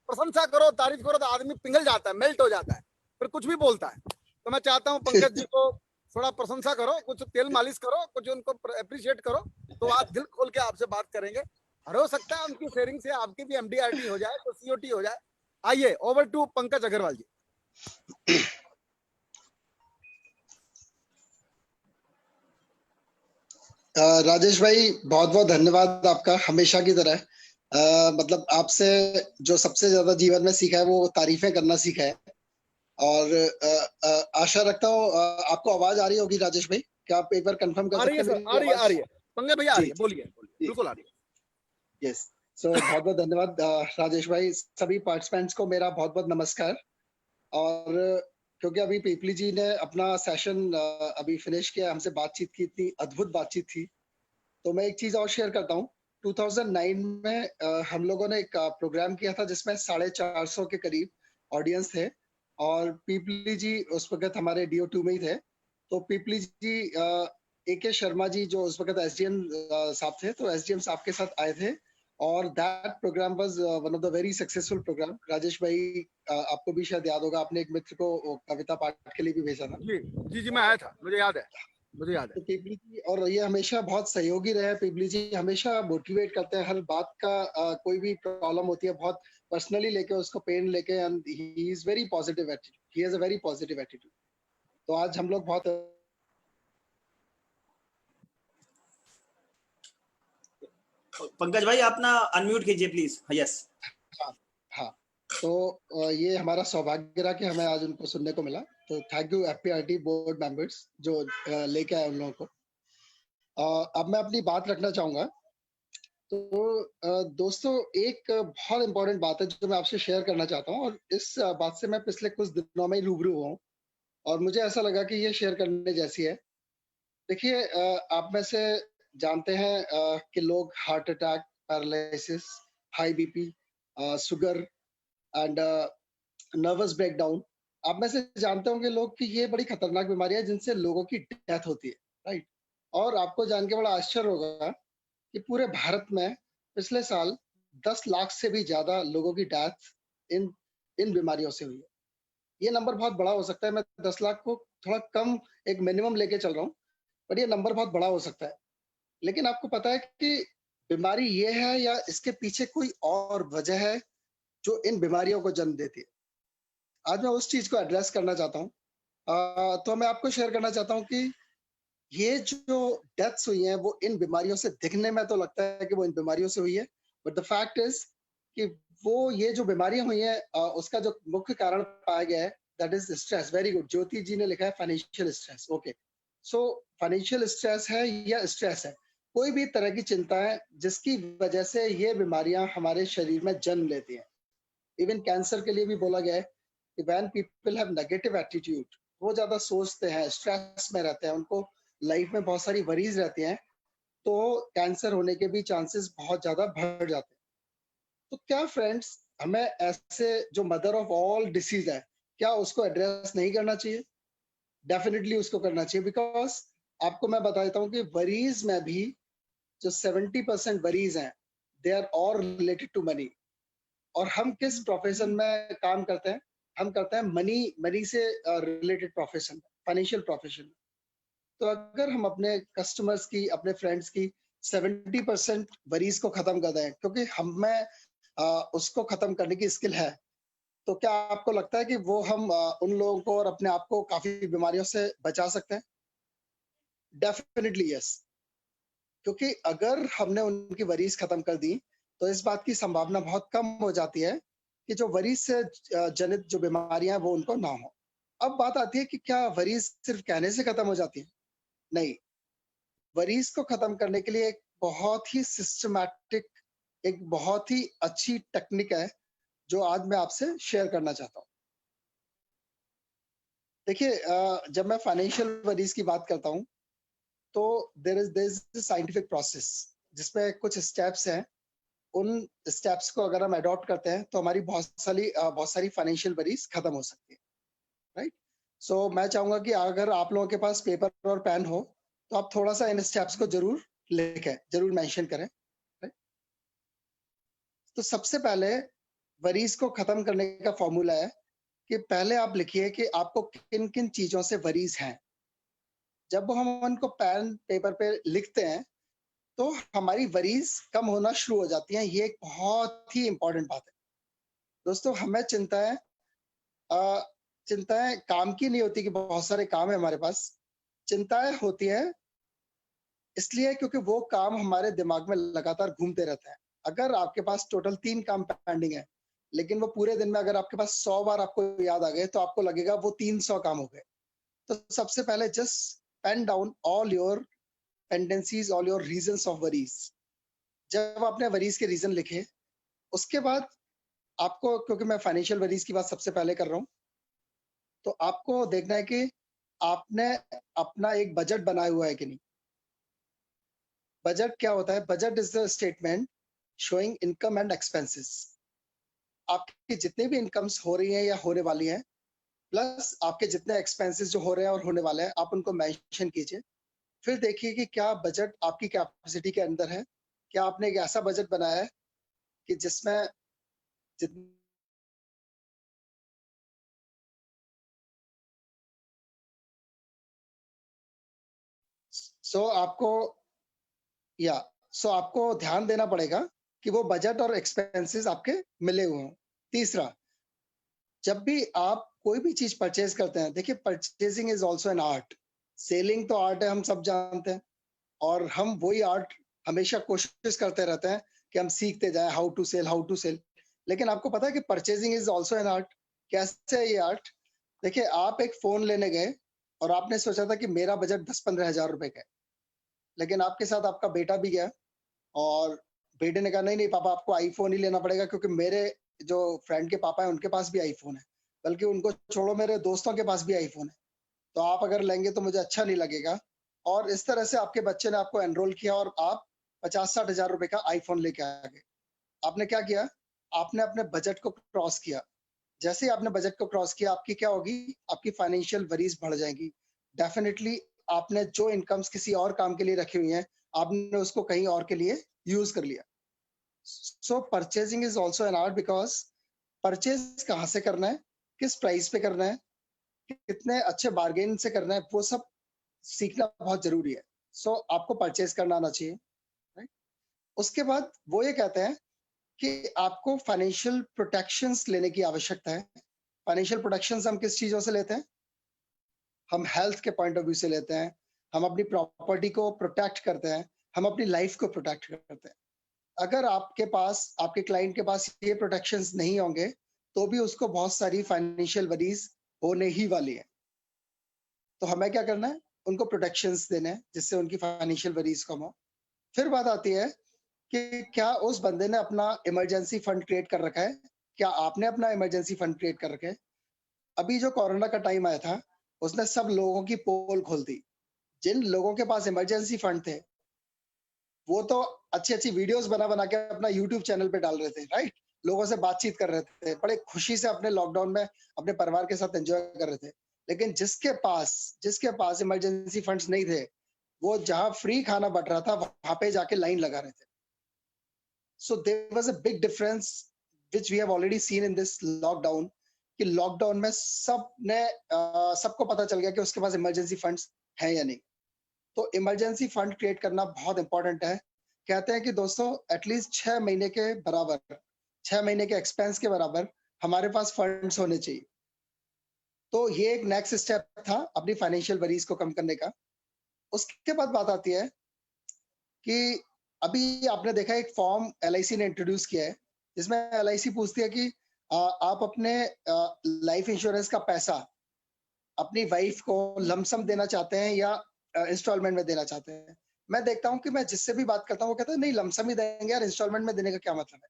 प्रशंसा करो, तारीफ करो तो आदमी पिघल जाता है, मेल्ट हो जाता है, फिर कुछ भी बोलता है। तो मैं चाहता हूँ पंकज जी को थोड़ा प्रशंसा करो, कुछ तेल मालिश करो, कुछ उनको अप्रिशिएट करो, तो आप दिल खोल के आपसे बात करेंगे। और हो सकता है उनकी शेयरिंग से आपकी भी MDRT हो जाए, तो COT हो जाए। आइए, ओवर टू पंकज अग्रवाल जी। राजेश भाई बहुत बहुत धन्यवाद आपका, हमेशा की तरह। मतलब आपसे जो सबसे ज्यादा जीवन में सीखा है वो तारीफें करना सीखा है। और आशा रखता हूँ आपको आवाज आ रही होगी राजेश भाई, क्या आप एक बार कंफर्म कर सकते हैं? आ रही है पंकज भैया, आ रही है, बोलिए बिल्कुल आ रही है। यस, सो बहुत बहुत धन्यवाद राजेश भाई। सभी पार्टिसिपेंट्स को मेरा बहुत बहुत नमस्कार। और क्योंकि अभी पीपली जी ने अपना सेशन अभी फिनिश किया, हमसे बातचीत की, इतनी अद्भुत बातचीत थी, तो मैं एक चीज और शेयर करता हूँ। 2009 में हम लोगों ने एक प्रोग्राम किया था जिसमें 450 के करीब ऑडियंस थे, और पीपली जी उस वक्त हमारे DO2 में ही थे। तो पीपली जी AK शर्मा जी जो उस वक्त SDM साहब थे, तो SDM साहब के साथ आए थे, और that programme was one of the very successful programme. Rajesh भाई आपको भी शायद याद होगा, आपने एक मित्र को कविता पाठ के लिए भी भेजा था। जी मैं आया था, मुझे याद है। तो पीपली जी, और ये हमेशा बहुत सहयोगी रहे। पीपली जी हमेशा मोटिवेट करते हैं, हर बात का कोई भी प्रॉब्लम होती है बहुत पर्सनली लेके, उसको पेन लेके, and he is very positive attitude, he has a very positive attitude. तो आज हम लोग बहुत पंकज भाई अपना अनम्यूट कीजिए प्लीज। यस। हाँ, तो ये हमारा सौभाग्य रहा कि हमें आज उनको सुनने को मिला। तो thank you FPRT board members जो लेके आए उन लोगों को। अब मैं अपनी बात रखना चाहूंगा। तो दोस्तों, एक बहुत इंपॉर्टेंट बात है जो मैं आपसे शेयर करना चाहता हूँ, और इस बात से मैं पिछले कुछ दिनों में ही रूबरू हुआ हूँ, और मुझे ऐसा लगा कि ये शेयर करने जैसी है। देखिए, आप में से जानते हैं कि लोग heart attack, paralysis, high BP, sugar and nervous breakdown, आप में से जानते होंगे लोग कि ये बड़ी खतरनाक बीमारियां हैं जिनसे लोगों की डेथ होती है, राइट। और आपको जान के बड़ा आश्चर्य होगा कि पूरे भारत में पिछले साल 10 लाख से भी ज्यादा लोगों की डेथ इन इन बीमारियों से हुई है। ये नंबर बहुत बड़ा हो सकता है, मैं 10 लाख को थोड़ा कम एक मिनिमम लेके चल रहा हूँ, पर ये नंबर बहुत बड़ा हो सकता है। लेकिन आपको पता है कि बीमारी ये है या इसके पीछे कोई और वजह है जो इन बीमारियों को जन्म देती है? आज मैं उस चीज को एड्रेस करना चाहता हूँ। तो मैं आपको शेयर करना चाहता हूँ कि ये जो डेथ्स हुई हैं वो इन बीमारियों से, दिखने में तो लगता है कि वो इन बीमारियों से हुई है, बट द फैक्ट इज कि वो ये जो बीमारियां हुई हैं उसका जो मुख्य कारण पाया गया है, that is stress. Very good, Jyoti ji ने लिखा है financial stress. Okay, so financial stress है या स्ट्रेस है, कोई भी तरह की चिंता है जिसकी वजह से ये बीमारियां हमारे शरीर में जन्म लेती हैं। इवन कैंसर के लिए भी बोला गया है कि when people have negative attitude, वो ज्यादा सोचते हैं, स्ट्रेस में रहते हैं, उनको लाइफ में बहुत सारी वरीज रहती हैं, तो कैंसर होने के भी चांसेस बहुत ज्यादा बढ़ जाते हैं। तो क्या फ्रेंड्स, हमें ऐसे जो मदर ऑफ ऑल डिसीज है, क्या उसको एड्रेस नहीं करना चाहिए? डेफिनेटली उसको करना चाहिए, बिकॉज आपको मैं बता देता हूँ कि वरीज में भी जो 70% वरीज हैं, they are all related to money. और हम किस प्रोफेशन में काम करते हैं? हम करते हैं मनी से रिलेटेड प्रोफेशन, फाइनेंशियल प्रोफेशन। तो अगर हम अपने कस्टमर्स की, अपने फ्रेंड्स की 70% वरीज को खत्म कर दें, क्योंकि हम में उसको खत्म करने की स्किल है, तो क्या आपको लगता है कि वो हम उन लोगों को और अपने आप को काफी बीमारियों से बचा सकते हैं? Definitely yes. क्योंकि अगर हमने उनकी वरीज खत्म कर दी, तो इस बात की संभावना बहुत कम हो जाती है कि जो वरीज से जनित जो बीमारियां वो उनको ना हो। अब बात आती है कि क्या वरीज सिर्फ कहने से खत्म हो जाती है? नहीं, वरीज को खत्म करने के लिए एक बहुत ही सिस्टमैटिक, एक बहुत ही अच्छी टेक्निक है जो आज मैं आपसे शेयर करना चाहता हूँ। देखिए जब मैं फाइनेंशियल वरीज की बात करता हूँ तो देयर इज साइंटिफिक प्रोसेस जिसमें कुछ स्टेप्स हैं। उन स्टेप्स को अगर हम अडॉप्ट करते हैं तो हमारी बहुत सारी फाइनेंशियल वरीज खत्म हो सकती है, राइट। सो मैं चाहूंगा कि अगर आप लोगों के पास पेपर और पेन हो तो आप थोड़ा सा इन स्टेप्स को जरूर लिखें, जरूर मेंशन करें, राइट। तो सबसे पहले वरीज को खत्म करने का फॉर्मूला है कि पहले आप लिखिए कि आपको किन किन चीजों से वरीज हैं। जब हम उनको पेन पेपर पे लिखते हैं तो हमारी वरीज कम होना शुरू हो जाती हैं। ये एक बहुत ही इंपॉर्टेंट बात है दोस्तों। हमें चिंताएं काम की नहीं होती कि बहुत सारे काम है हमारे पास। चिंताएं होती हैं इसलिए क्योंकि वो काम हमारे दिमाग में लगातार घूमते रहते हैं। अगर आपके पास टोटल 3 काम पेंडिंग है लेकिन वो पूरे दिन में अगर आपके पास 100 बार आपको याद आ गए तो आपको लगेगा वो 300 काम हो गए। तो सबसे पहले just pen down all your pendencies, all your reasons of worries. जब आपने वरीज के रीजन लिखे उसके बाद आपको, क्योंकि मैं फाइनेंशियल वरीज की बात सबसे पहले कर रहा हूँ, तो आपको देखना है कि आपने अपना एक बजट बनाया हुआ है कि नहीं। बजट क्या होता है? Budget is the statement showing income and expenses. आपकी जितनी भी इनकम्स हो रही हैं या होने वाली हैं प्लस आपके जितने एक्सपेंसेस जो हो रहे हैं और होने वाले हैं आप उनको मेंशन कीजिए। फिर देखिए कि क्या बजट आपकी कैपेसिटी के अंदर है। क्या आपने एक ऐसा बजट बनाया है कि जिसमें आपको ध्यान देना पड़ेगा कि वो बजट और एक्सपेंसेस आपके मिले हुए हों। तीसरा, जब भी आप कोई भी चीज परचेज करते हैं, देखिए purchasing is also an art. Selling तो आर्ट है, हम सब जानते हैं, और हम वही आर्ट हमेशा कोशिश करते रहते हैं कि हम सीखते जाएं हाउ टू सेल। लेकिन आपको पता है कि purchasing is also an art. कैसे है ये आर्ट? देखिए आप एक फोन लेने गए और आपने सोचा था कि मेरा बजट 10-15 हजार रुपए का है, लेकिन आपके साथ आपका बेटा भी गया और बेटे ने कहा नहीं नहीं पापा आपको आईफोन ही लेना पड़ेगा क्योंकि मेरे जो फ्रेंड के पापा है उनके पास भी आईफोन है, बल्कि उनको छोड़ो मेरे दोस्तों के पास भी आईफोन है, तो आप अगर लेंगे तो मुझे अच्छा नहीं लगेगा। और इस तरह से आपके बच्चे ने आपको एनरोल किया और आप 50-60 हजार रुपए का आईफोन लेके आ गए। आपने क्या किया? आपने अपने बजट को क्रॉस किया। जैसे ही आपने बजट को क्रॉस किया आपकी क्या होगी? आपकी फाइनेंशियल वरीज बढ़ जाएंगी। डेफिनेटली आपने जो इनकम्स किसी और काम के लिए रखी हुई हैं आपने उसको कहीं और के लिए यूज कर लिया। So purchasing is also an art because purchase कहाँ से करना है, किस प्राइस पे करना है, कितने अच्छे बार्गेन से करना है, वो सब सीखना बहुत जरूरी है। सो आपको परचेज करना आना चाहिए, राइट। उसके बाद वो ये कहते हैं कि आपको फाइनेंशियल प्रोटेक्शंस लेने की आवश्यकता है। फाइनेंशियल प्रोटेक्शंस हम किस चीजों से लेते हैं? हम हेल्थ के पॉइंट ऑफ व्यू से लेते हैं, हम अपनी प्रॉपर्टी को प्रोटेक्ट करते हैं, हम अपनी लाइफ को प्रोटेक्ट करते हैं। अगर आपके पास, आपके क्लाइंट के पास ये प्रोटेक्शंस नहीं होंगे तो भी उसको बहुत सारी फाइनेंशियल वरीज होने ही वाली है। तो हमें क्या करना है? उनको प्रोटेक्शंस देने हैं जिससे उनकी फाइनेंशियल वरीज कम हो। फिर बात आती है कि क्या उस बंदे ने अपना इमरजेंसी फंड क्रिएट कर रखा है? क्या आपने अपना इमरजेंसी फंड क्रिएट कर रखा है? अभी जो कोरोना का टाइम आया था उसने सब लोगों की पोल खोल दी। जिन लोगों के पास इमरजेंसी फंड थे वो तो अच्छी अच्छी वीडियोस बना बना के अपना यूट्यूब चैनल पे डाल रहे थे, राइट। लोगों से बातचीत कर रहे थे, बड़े खुशी से अपने लॉकडाउन में अपने परिवार के साथ एंजॉय कर रहे थे। लेकिन जिसके पास इमरजेंसी फंड्स नहीं थे वो जहां फ्री खाना बट रहा था वहां पे जाके लाइन लगा रहे थे। So there was a big difference which we have already seen in this lockdown कि लॉकडाउन में सबको पता चल गया कि उसके पास इमरजेंसी फंड्स हैं या नहीं। तो इमरजेंसी फंड क्रिएट करना बहुत इंपॉर्टेंट है। कहते हैं कि दोस्तों एटलीस्ट 6 महीने के बराबर, 6 महीने के एक्सपेंस के बराबर हमारे पास फंड्स होने चाहिए। तो ये एक नेक्स्ट स्टेप था अपनी फाइनेंशियल वरीज को कम करने का। उसके बाद बात आती है कि अभी आपने देखा एक फॉर्म LIC ने इंट्रोड्यूस किया है जिसमें LIC पूछती है कि आप अपने लाइफ इंश्योरेंस का पैसा अपनी वाइफ को लमसम देना चाहते हैं या इंस्टॉलमेंट में देना चाहते हैं। मैं देखता हूं कि मैं जिससे भी बात करता हूं वो कहता है नहीं लमसम ही देंगे यार, इंस्टॉलमेंट में देने का क्या मतलब है।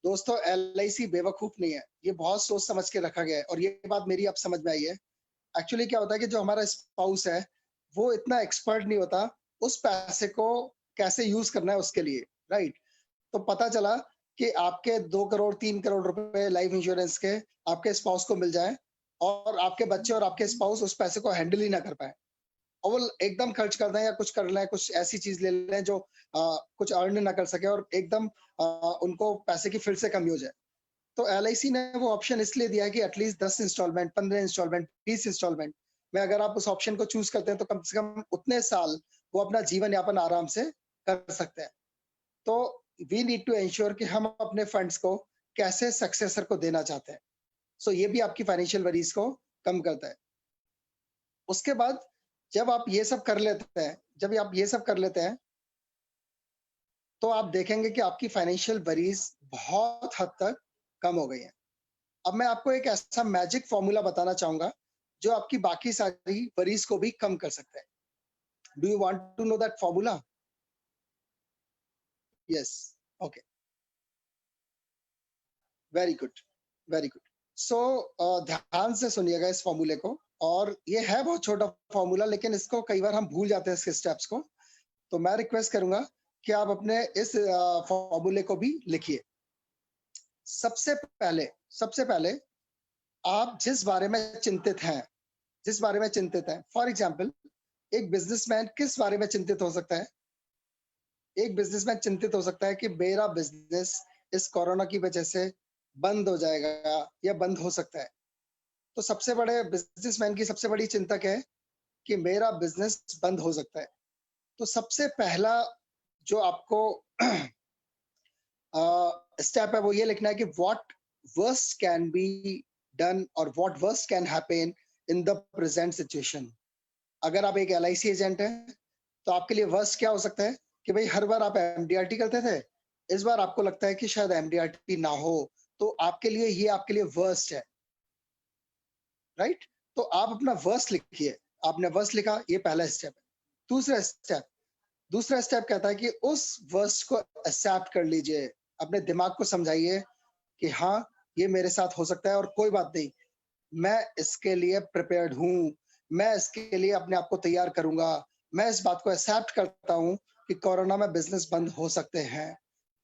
दोस्तों LIC बेवकूफ नहीं है, ये बहुत सोच समझ के रखा गया है और ये बात मेरी अब समझ में आई है एक्चुअली क्या होता है कि जो हमारा स्पाउस है वो इतना एक्सपर्ट नहीं होता उस पैसे को कैसे यूज करना है उसके लिए, राइट? तो पता चला कि आपके 2 करोड़ 3 करोड़ रुपए लाइफ इंश्योरेंस के आपके स्पाउस को मिल जाए और आपके बच्चे और आपके स्पाउस उस पैसे को हैंडल ही ना कर पाए और वो एकदम खर्च कर दें या कुछ कर लें, कुछ ऐसी चीज ले लें जो कुछ अर्न ना कर सके और एकदम उनको पैसे की फिर से कमी हो जाए। तो एलआईसी ने वो ऑप्शन इसलिए दिया है कि एटलीस्ट 10 इंस्टॉलमेंट, 15 इंस्टॉलमेंट, 20 इंस्टॉलमेंट में अगर आप उस ऑप्शन को चूज करते हैं तो कम से कम उतने साल वो अपना जीवन यापन आराम से कर सकते हैं। तो वी नीड टू एंश्योर कि हम अपने फंड्स को कैसे सक्सेसर को देना चाहते हैं। सो ये भी आपकी फाइनेंशियल वरीज को कम करता है। उसके बाद जब आप ये सब कर लेते हैं, तो आप देखेंगे कि आपकी फाइनेंशियल वरीज बहुत हद तक कम हो गई हैं। अब मैं आपको एक ऐसा मैजिक फॉर्मूला बताना चाहूंगा जो आपकी बाकी सारी वरीज को भी कम कर सकता है। Do you want to know that formula? Yes, okay, very good, very good. So ध्यान से सुनिएगा इस फॉर्मूले को, और ये है बहुत छोटा फॉर्मूला लेकिन इसको कई बार हम भूल जाते हैं इसके स्टेप्स को। तो मैं रिक्वेस्ट करूंगा कि आप अपने इस फॉर्मूले को भी लिखिए। सबसे पहले आप जिस बारे में चिंतित हैं, फॉर एग्जाम्पल एक बिजनेसमैन किस बारे में चिंतित हो सकता है? एक बिजनेसमैन चिंतित हो सकता है कि मेरा बिजनेस इस कोरोना की वजह से बंद हो जाएगा या बंद हो सकता है। तो सबसे बड़े बिजनेसमैन की सबसे बड़ी चिंता क्या है? कि मेरा बिजनेस बंद हो सकता है। तो सबसे पहला जो आपको स्टेप है वो ये लिखना है कि what worst can be done और what worst can happen in the present situation. अगर आप एक एलआईसी एजेंट हैं तो आपके लिए वर्स्ट क्या हो सकता है कि भाई हर बार आप एमडीआरटी करते थे, इस बार आपको लगता है कि शायद एमडीआरटी ना हो, तो आपके लिए वर्स्ट है, राइट? तो आप अपना वर्स्ट लिखिए। आपने वर्स्ट लिखा, ये पहला स्टेप है। दूसरा स्टेप कहता है कि उस वर्स्ट को एक्सेप्ट कर लीजिए। अपने दिमाग को समझाइए कि हाँ, ये मेरे साथ हो सकता है और कोई बात नहीं, मैं इसके लिए प्रिपेयर्ड हूँ, मैं इसके लिए अपने आप को तैयार करूंगा। मैं इस बात को एक्सेप्ट करता हूँ कि कोरोना में बिजनेस बंद हो सकते हैं।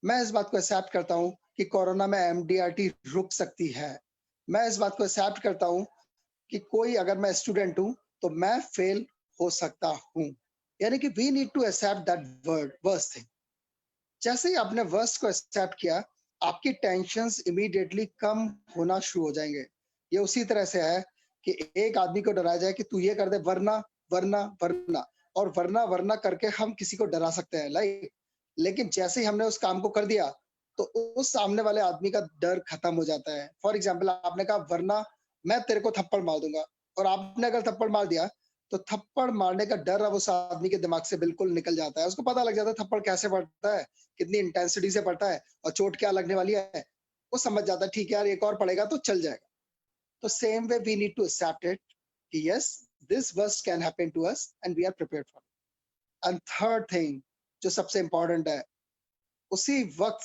मैं इस बात को एक्सेप्ट करता हूँ कि कोरोना में एमडीआरटी रुक सकती है। मैं इस बात को एक्सेप्ट करता हूँ कि कोई अगर मैं स्टूडेंट हूँ तो मैं फेल हो सकता हूँ। यानी कि we need to accept that worst thing. जैसे ही आपने वर्स्ट को एक्सेप्ट किया, आपकी टेंशन्स इमीडिएटली कम होना शुरू हो जाएंगे। ये उसी तरह से है कि एक आदमी को डराया जाए कि तू ये कर दे वरना वरना वरना, और वरना वरना करके हम किसी को डरा सकते हैं, लाइक, लेकिन जैसे ही हमने उस काम को कर दिया तो उस सामने वाले आदमी का डर खत्म हो जाता है। फॉर एग्जाम्पल आपने कहा वरना मैं तेरे को थप्पड़ मार दूंगा, और आपने अगर थप्पड़ मार दिया तो थप्पड़ मारने का डर अब उस आदमी के दिमाग से बिल्कुल निकल जाता है। उसको पता लग जाता है थप्पड़ कैसे पड़ता है, कितनी इंटेंसिटी से पड़ता है और चोट क्या लगने वाली है। वो समझ जाता है ठीक है यार, एक और पड़ेगा तो चल जाएगा। तो same way we need to accept it कि yes, this worst can happen to us and we are prepared for it. And third thing जो सबसे इंपॉर्टेंट है, उसी वक्त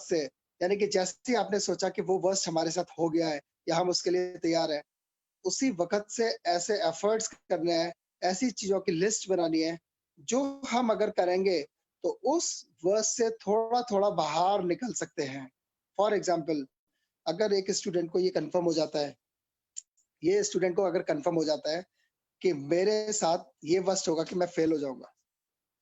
से यानी कि जैसे ही आपने सोचा कि वो वर्स्ट हमारे साथ हो गया है या हम उसके लिए तैयार है, उसी वक्त से ऐसे एफर्ट्स करने हैं, ऐसी चीजों की लिस्ट बनानी है जो हम अगर करेंगे तो उस वर्स से थोड़ा थोड़ा बाहर निकल सकते हैं। फॉर एग्जाम्पल अगर एक स्टूडेंट को ये कंफर्म हो जाता है, कि मेरे साथ ये वर्स्ट होगा कि मैं फेल हो जाऊंगा,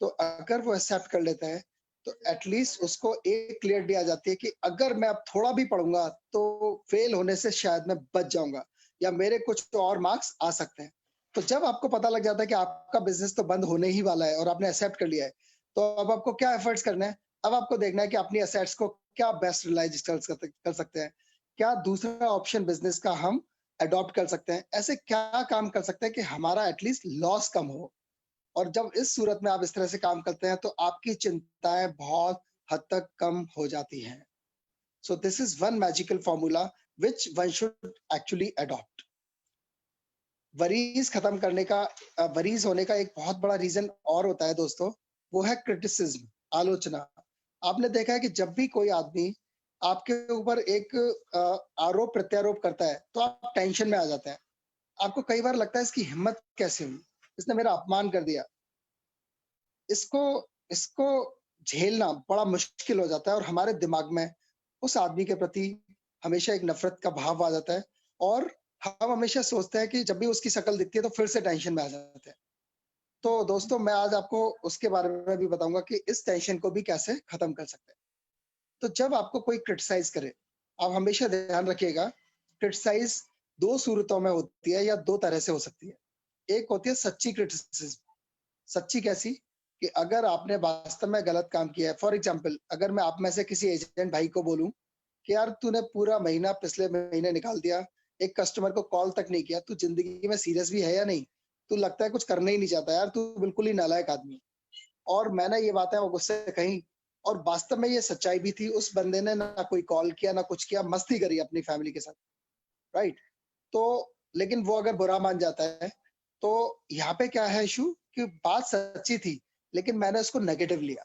तो अगर वो एक्सेप्ट कर लेता है तो एटलीस्ट उसको एक क्लियरिटी आ जाती है कि अगर मैं अब थोड़ा भी पढ़ूंगा तो फेल होने से शायद मैं बच जाऊंगा या मेरे कुछ तो और मार्क्स आ सकते हैं। तो जब आपको पता लग जाता है कि आपका बिजनेस तो बंद होने ही वाला है और आपने एक्सेप्ट कर लिया है, तो अब आपको क्या एफर्ट्स करना है? अब आपको देखना है कि अपनी एसेट्स को क्या बेस्ट रिलाइज कर सकते हैं, क्या दूसरा ऑप्शन बिजनेस का हम अडॉप्ट कर सकते हैं, ऐसे क्या काम कर सकते हैं कि हमारा एटलीस्ट लॉस कम हो। और जब इस सूरत में आप इस तरह से काम करते हैं तो आपकी चिंताएं बहुत हद तक कम हो जाती हैं। So this is one magical formula which one should actually adopt. Worries खत्म करने का, वरीज होने का एक बहुत बड़ा रीजन और होता है दोस्तों, वो है क्रिटिसिज्म, आलोचना। आपने देखा है कि जब भी कोई आदमी आपके ऊपर एक आरोप प्रत्यारोप करता है तो आप टेंशन में आ जाते हैं। आपको कई बार लगता है इसकी हिम्मत कैसे हुई, इसने मेरा अपमान कर दिया। इसको इसको झेलना बड़ा मुश्किल हो जाता है और हमारे दिमाग में उस आदमी के प्रति हमेशा एक नफरत का भाव आ जाता है और हम हमेशा सोचते हैं कि जब भी उसकी शक्ल दिखती है तो फिर से टेंशन में आ जाते हैं। तो दोस्तों, मैं आज आपको उसके बारे में भी बताऊंगा कि इस टेंशन को भी कैसे खत्म कर सकते हैं। तो जब आपको कोई क्रिटिसाइज करे, आप हमेशा ध्यान रखिएगा, क्रिटिसाइज दो सूरतों में होती है या दो तरह से हो सकती है। एक होती है सच्ची क्रिटिसिज्म। सच्ची कैसी? कि अगर आपने वास्तव में गलत काम किया है, फॉर एग्जाम्पल अगर मैं आप में से किसी एजेंट भाई को बोलूं कि यार तूने पूरा महीना पिछले महीने निकाल दिया, एक कस्टमर को कॉल तक नहीं किया, तू जिंदगी में सीरियस भी है या नहीं? तू लगता है कुछ करना ही नहीं चाहता यार, तू बिल्कुल ही नालायक आदमी है। और मैंने ये बातें वो गुस्से से कही और वास्तव में ये सच्चाई भी थी। उस बंदे ने ना कोई कॉल किया ना कुछ किया, मस्ती करी अपनी फैमिली के साथ, राइट? तो लेकिन वो अगर बुरा मान जाता है तो यहाँ पे क्या है इशू कि बात सच्ची थी लेकिन मैंने उसको नेगेटिव लिया।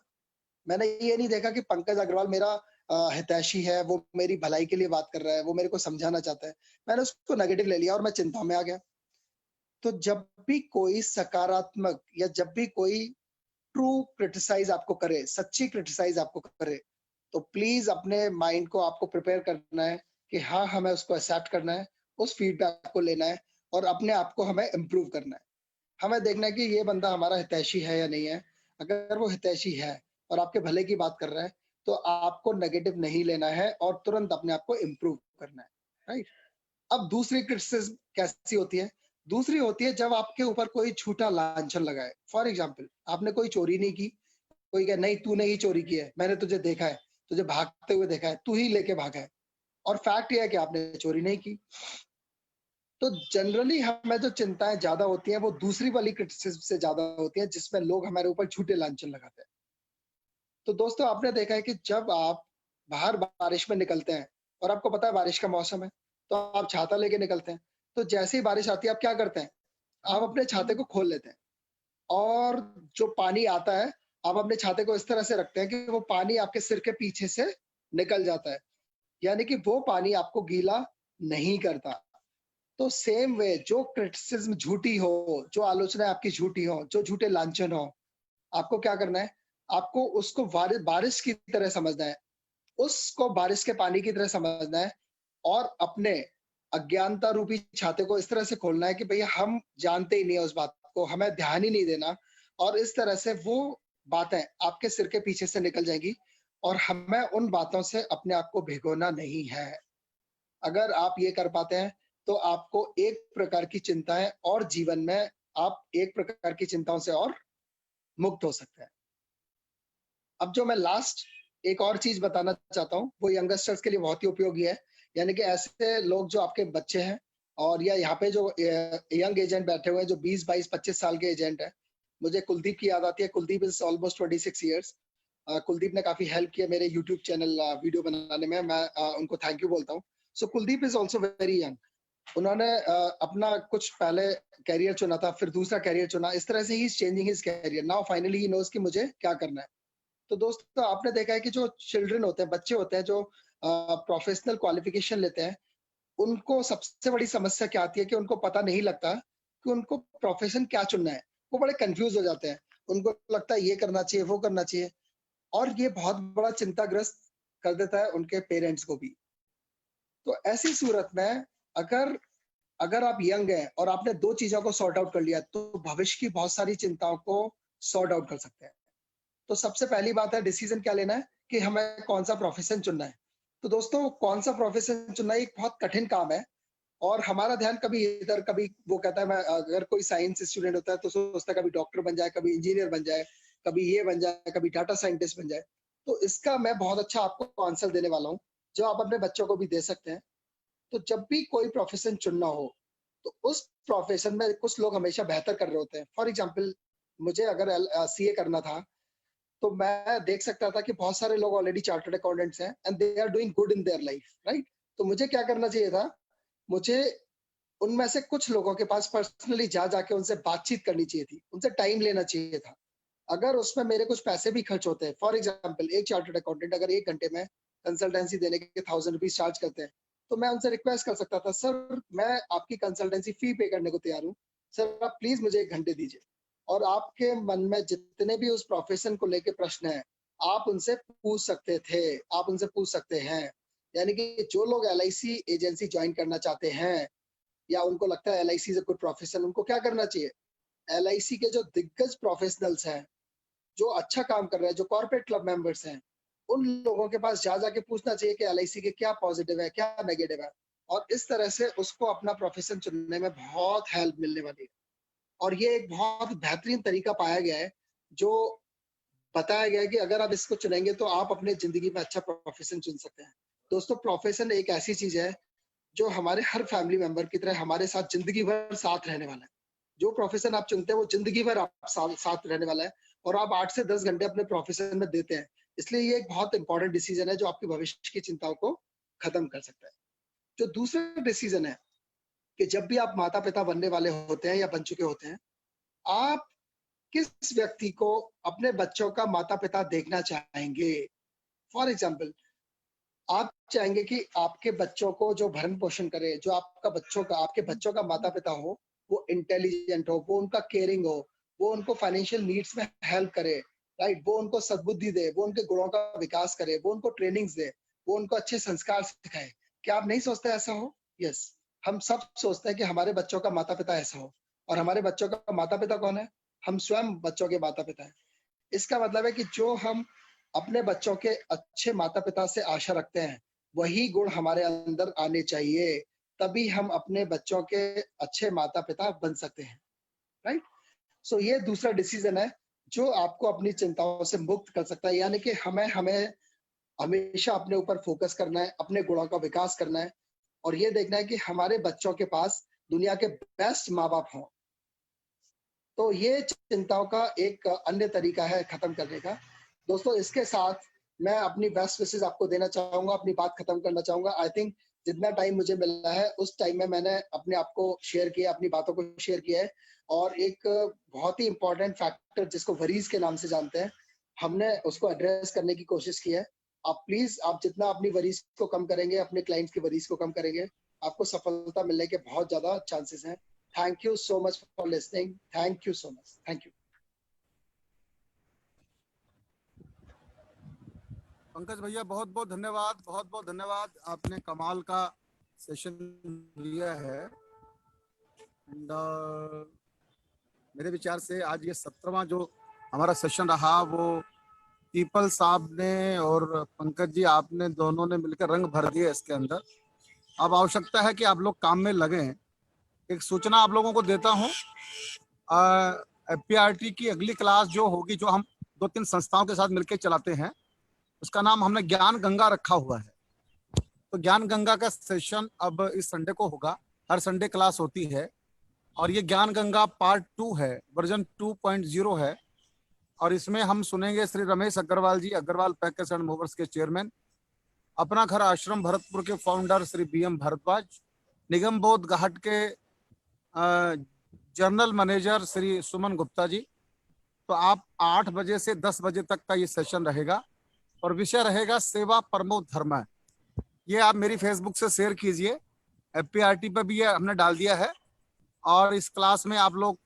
मैंने ये नहीं देखा कि पंकज अग्रवाल मेरा हितैषी है, वो मेरी भलाई के लिए बात कर रहा है, वो मेरे को समझाना चाहता है। मैंने उसको नेगेटिव ले लिया और मैं चिंता में आ गया। तो जब भी कोई सकारात्मक या जब भी कोई ट्रू क्रिटिसाइज आपको करे, सच्ची क्रिटिसाइज आपको करे, तो प्लीज अपने माइंड को आपको प्रिपेयर करना है कि हाँ, हमें उसको एक्सेप्ट करना है, उस फीडबैक को लेना है और अपने आप को हमें इम्प्रूव करना है। हमें देखना है कि ये बंदा हमारा हितैषी है या नहीं है। अगर वो हितैषी है और आपके भले की बात कर रहा है तो आपको नेगेटिव नहीं लेना है और तुरंत अपने आप को इम्प्रूव करना है, राइट? अब दूसरी क्रिटिसिज्म कैसी होती है? दूसरी होती है जब आपके ऊपर कोई झूठा लांछन लगाए। फॉर एग्जाम्पल आपने कोई चोरी नहीं की, कोई कहे नहीं तूने ही चोरी की है, मैंने तुझे देखा है, तुझे भागते हुए देखा है, तू ही लेके भागा है और फैक्ट ये है कि आपने चोरी नहीं की। तो जनरली हमें जो चिंताएं ज्यादा होती हैं वो दूसरी वाली क्रिटिसिज्म से ज्यादा होती है जिसमें लोग हमारे ऊपर झूठे लांछन लगाते हैं। तो दोस्तों, आपने देखा है कि जब आप बाहर बारिश में निकलते हैं और आपको पता है बारिश का मौसम है तो आप छाता लेके निकलते हैं। तो जैसे ही बारिश आती है आप क्या करते हैं? आप अपने छाते को खोल लेते हैं और जो पानी आता है आप अपने छाते को इस तरह से रखते हैं कि वो पानी आपके सिर के पीछे से निकल जाता है, यानी कि वो पानी आपको गीला नहीं करता। तो सेम वे जो क्रिटिसिज्म झूठी हो, जो आलोचना आपकी झूठी हो, जो झूठे लांछन हो, आपको क्या करना है? आपको उसको बारिश की तरह समझना है, उसको बारिश के पानी की तरह समझना है और अपने अज्ञानता रूपी छाते को इस तरह से खोलना है कि भैया हम जानते ही नहीं है उस बात को, हमें ध्यान ही नहीं देना और इस तरह से वो बातें आपके सिर के पीछे से निकल जाएंगी और हमें उन बातों से अपने आप को भिगोना नहीं है। अगर आप ये कर पाते हैं तो आपको एक प्रकार की चिंताएं और जीवन में आप एक प्रकार की चिंताओं से और मुक्त हो सकते हैं। अब जो मैं लास्ट एक और चीज बताना चाहता हूँ वो यंगस्टर्स के लिए बहुत ही उपयोगी है, यानी कि ऐसे लोग जो आपके बच्चे हैं और या यहाँ पे जो यंग एजेंट बैठे हुए हैं जो 20, 22, 25 साल के एजेंट है। मुझे कुलदीप की याद आती है। Kuldeep is almost 26 years. Kuldeep ने काफी हेल्प किया मेरे यूट्यूब चैनल वीडियो बनाने में। मैं उनको थैंक यू बोलता हूँ। So Kuldeep is also very young. उन्होंने अपना कुछ पहले कैरियर चुना था, फिर दूसरा कैरियर चुना, इस तरह से ही changing his career. Now finally he knows कि मुझे क्या करना है। तो दोस्तों, आपने देखा है कि जो चिल्ड्रन होते हैं, बच्चे होते हैं जो प्रोफेशनल क्वालिफिकेशन लेते हैं, उनको सबसे बड़ी समस्या क्या आती है कि उनको पता नहीं लगता कि उनको प्रोफेशन क्या चुनना है। वो बड़े कंफ्यूज हो जाते हैं। उनको लगता है ये करना चाहिए, वो करना चाहिए और ये बहुत बड़ा चिंताग्रस्त कर देता है उनके पेरेंट्स को भी। तो ऐसी सूरत में अगर आप यंग हैं और आपने दो चीजों को सॉर्ट आउट कर लिया तो भविष्य की बहुत सारी चिंताओं को सॉर्ट आउट कर सकते हैं। तो सबसे पहली बात है डिसीजन क्या लेना है कि हमें कौन सा प्रोफेशन चुनना है। तो दोस्तों, कौन सा प्रोफेशन चुनना एक बहुत कठिन काम है और हमारा ध्यान कभी इधर, कभी वो कहता है मैं, अगर कोई साइंस स्टूडेंट होता है तो सोचता है कभी डॉक्टर बन जाए, कभी इंजीनियर बन जाए, कभी ये बन जाए, कभी डाटा साइंटिस्ट बन जाए। तो इसका मैं बहुत अच्छा आपको आंसर देने वाला हूँ जो आप अपने बच्चों को भी दे सकते हैं। तो जब भी कोई प्रोफेशन चुनना हो तो उस प्रोफेशन में कुछ लोग हमेशा बेहतर कर रहे होते हैं। फॉर एग्जाम्पल मुझे अगर सीए करना था तो मैं देख सकता था कि बहुत सारे लोग ऑलरेडी चार्टर्ड अकाउंटेंट्स हैं and they are doing good in their life, right? तो मुझे क्या करना चाहिए था? मुझे उनमें से कुछ लोगों के पास पर्सनली जाके उनसे बातचीत करनी चाहिए थी, उनसे टाइम लेना चाहिए था। अगर उसमें मेरे कुछ पैसे भी खर्च होते हैं, फॉर एग्जाम्पल एक चार्टर्ड अकाउंटेंट अगर 1 घंटे में कंसल्टेंसी देने के 1000 रुपीज चार्ज करते हैं तो मैं उनसे रिक्वेस्ट कर सकता था, सर मैं आपकी कंसल्टेंसी फी पे करने को तैयार हूँ, सर आप प्लीज मुझे 1 घंटे दीजिए। और आपके मन में जितने भी उस प्रोफेशन को लेके प्रश्न है, आप उनसे पूछ सकते थे, आप उनसे पूछ सकते हैं। यानी कि जो लोग LIC एजेंसी ज्वाइन करना चाहते हैं या उनको लगता है LIC is a good profession, उनको क्या करना चाहिए? LIC के जो दिग्गज प्रोफेशनल्स हैं, जो अच्छा काम कर रहे हैं, जो कॉर्पोरेट क्लब मेंबर्स हैं, उन लोगों के पास जा जाके पूछना चाहिए कि LIC के क्या पॉजिटिव है, क्या नेगेटिव है, और इस तरह से उसको अपना प्रोफेशन चुनने में बहुत हेल्प मिलने वाली है। और ये एक बहुत बेहतरीन तरीका पाया गया है, जो बताया गया है कि अगर आप इसको चुनेंगे तो आप अपने जिंदगी में अच्छा प्रोफेशन चुन सकते हैं। दोस्तों, प्रोफेशन एक ऐसी चीज है जो हमारे हर फैमिली मेंबर की तरह हमारे साथ जिंदगी भर साथ रहने वाला है। जो प्रोफेशन आप चुनते हैं वो जिंदगी भर आप साथ रहने वाला है, और आप 8 से 10 घंटे अपने प्रोफेशन में देते हैं। इसलिए ये एक बहुत इंपॉर्टेंट डिसीजन है जो आपके भविष्य की चिंताओं को खत्म कर सकता है। जो दूसरा डिसीजन है कि जब भी आप माता पिता बनने वाले होते हैं या बन चुके होते हैं, आप किस व्यक्ति को अपने बच्चों का माता पिता देखना चाहेंगे? फॉर एग्जाम्पल, आप चाहेंगे कि आपके बच्चों को जो भरण पोषण करे, जो आपके बच्चों का माता पिता हो, वो इंटेलिजेंट हो, वो उनका केयरिंग हो, वो उनको फाइनेंशियल नीड्स में हेल्प करे, राइट? वो उनको सद्बुद्धि दे, वो उनके गुणों का विकास करे, वो उनको ट्रेनिंग्स दे, वो उनको अच्छे संस्कार सिखाए। क्या आप नहीं सोचते ऐसा हो? यस, हम सब सोचते हैं कि हमारे बच्चों का माता पिता ऐसा हो। और हमारे बच्चों का माता पिता कौन है? हम स्वयं बच्चों के माता पिता हैं। इसका मतलब है कि जो हम अपने बच्चों के अच्छे माता पिता से आशा रखते हैं, वही गुण हमारे अंदर आने चाहिए, तभी हम अपने बच्चों के अच्छे माता पिता बन सकते हैं, राइट? सो ये दूसरा डिसीजन है जो आपको अपनी चिंताओं से मुक्त कर सकता है। यानी कि हमें हमेशा अपने ऊपर फोकस करना है, अपने गुणों का विकास करना है, और ये देखना है कि हमारे बच्चों के पास दुनिया के बेस्ट माँ बाप हों। तो ये चिंताओं का एक अन्य तरीका है खत्म करने का। दोस्तों, इसके साथ मैं अपनी बेस्ट विशेस आपको देना चाहूंगा, अपनी बात खत्म करना चाहूंगा। आई थिंक जितना टाइम मुझे मिला है उस टाइम में मैंने अपने आप को शेयर किया, अपनी बातों को शेयर किया है। और एक बहुत ही इंपॉर्टेंट फैक्टर जिसको वरीज के नाम से जानते हैं, हमने उसको एड्रेस करने की कोशिश की है। आप प्लीज, आप जितना अपनी वरीज को कम करेंगे, अपने क्लाइंट्स की वरीज को कम करेंगे, आपको सफलता मिलने के बहुत ज्यादा चांसेस हैं। Thank you so much for listening. Thank you so much. Thank you. Pankaj भैया बहुत बहुत धन्यवाद, बहुत बहुत धन्यवाद। आपने कमाल का सेशन दिया है। मेरे विचार से आज ये 17वां जो हमारा सेशन रहा, वो पीपल साहब ने और पंकज जी आपने दोनों ने मिलकर रंग भर दिए इसके अंदर। अब आवश्यकता है कि आप लोग काम में लगें। एक सूचना आप लोगों को देता हूँ, FPRT की अगली क्लास जो होगी, जो हम 2-3 संस्थाओं के साथ मिलकर चलाते हैं, उसका नाम हमने ज्ञान गंगा रखा हुआ है। तो ज्ञान गंगा का सेशन अब इस संडे को होगा। हर संडे क्लास होती है, और ये ज्ञान गंगा पार्ट 2 है, वर्जन 2.0 है। और इसमें हम सुनेंगे श्री रमेश अग्रवाल जी, अग्रवाल पैकेज एंड मूवर्स के चेयरमैन, अपना घर आश्रम भरतपुर के फाउंडर श्री BM भारद्वाज, निगम बोध घाट के जनरल मैनेजर श्री सुमन गुप्ता जी। तो आप 8 बजे से 10 बजे तक का ये सेशन रहेगा, और विषय रहेगा सेवा परमो धर्म। ये आप मेरी फेसबुक से शेयर कीजिए, FPRT पर भी ये हमने डाल दिया है। और इस क्लास में आप लोग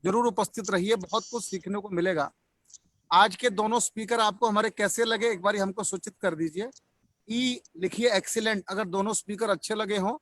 जरूर उपस्थित रहिए, बहुत कुछ सीखने को मिलेगा। आज के दोनों स्पीकर आपको हमारे कैसे लगे, एक बार हमको सूचित कर दीजिए। लिखिए एक्सीलेंट, अगर दोनों स्पीकर अच्छे लगे हों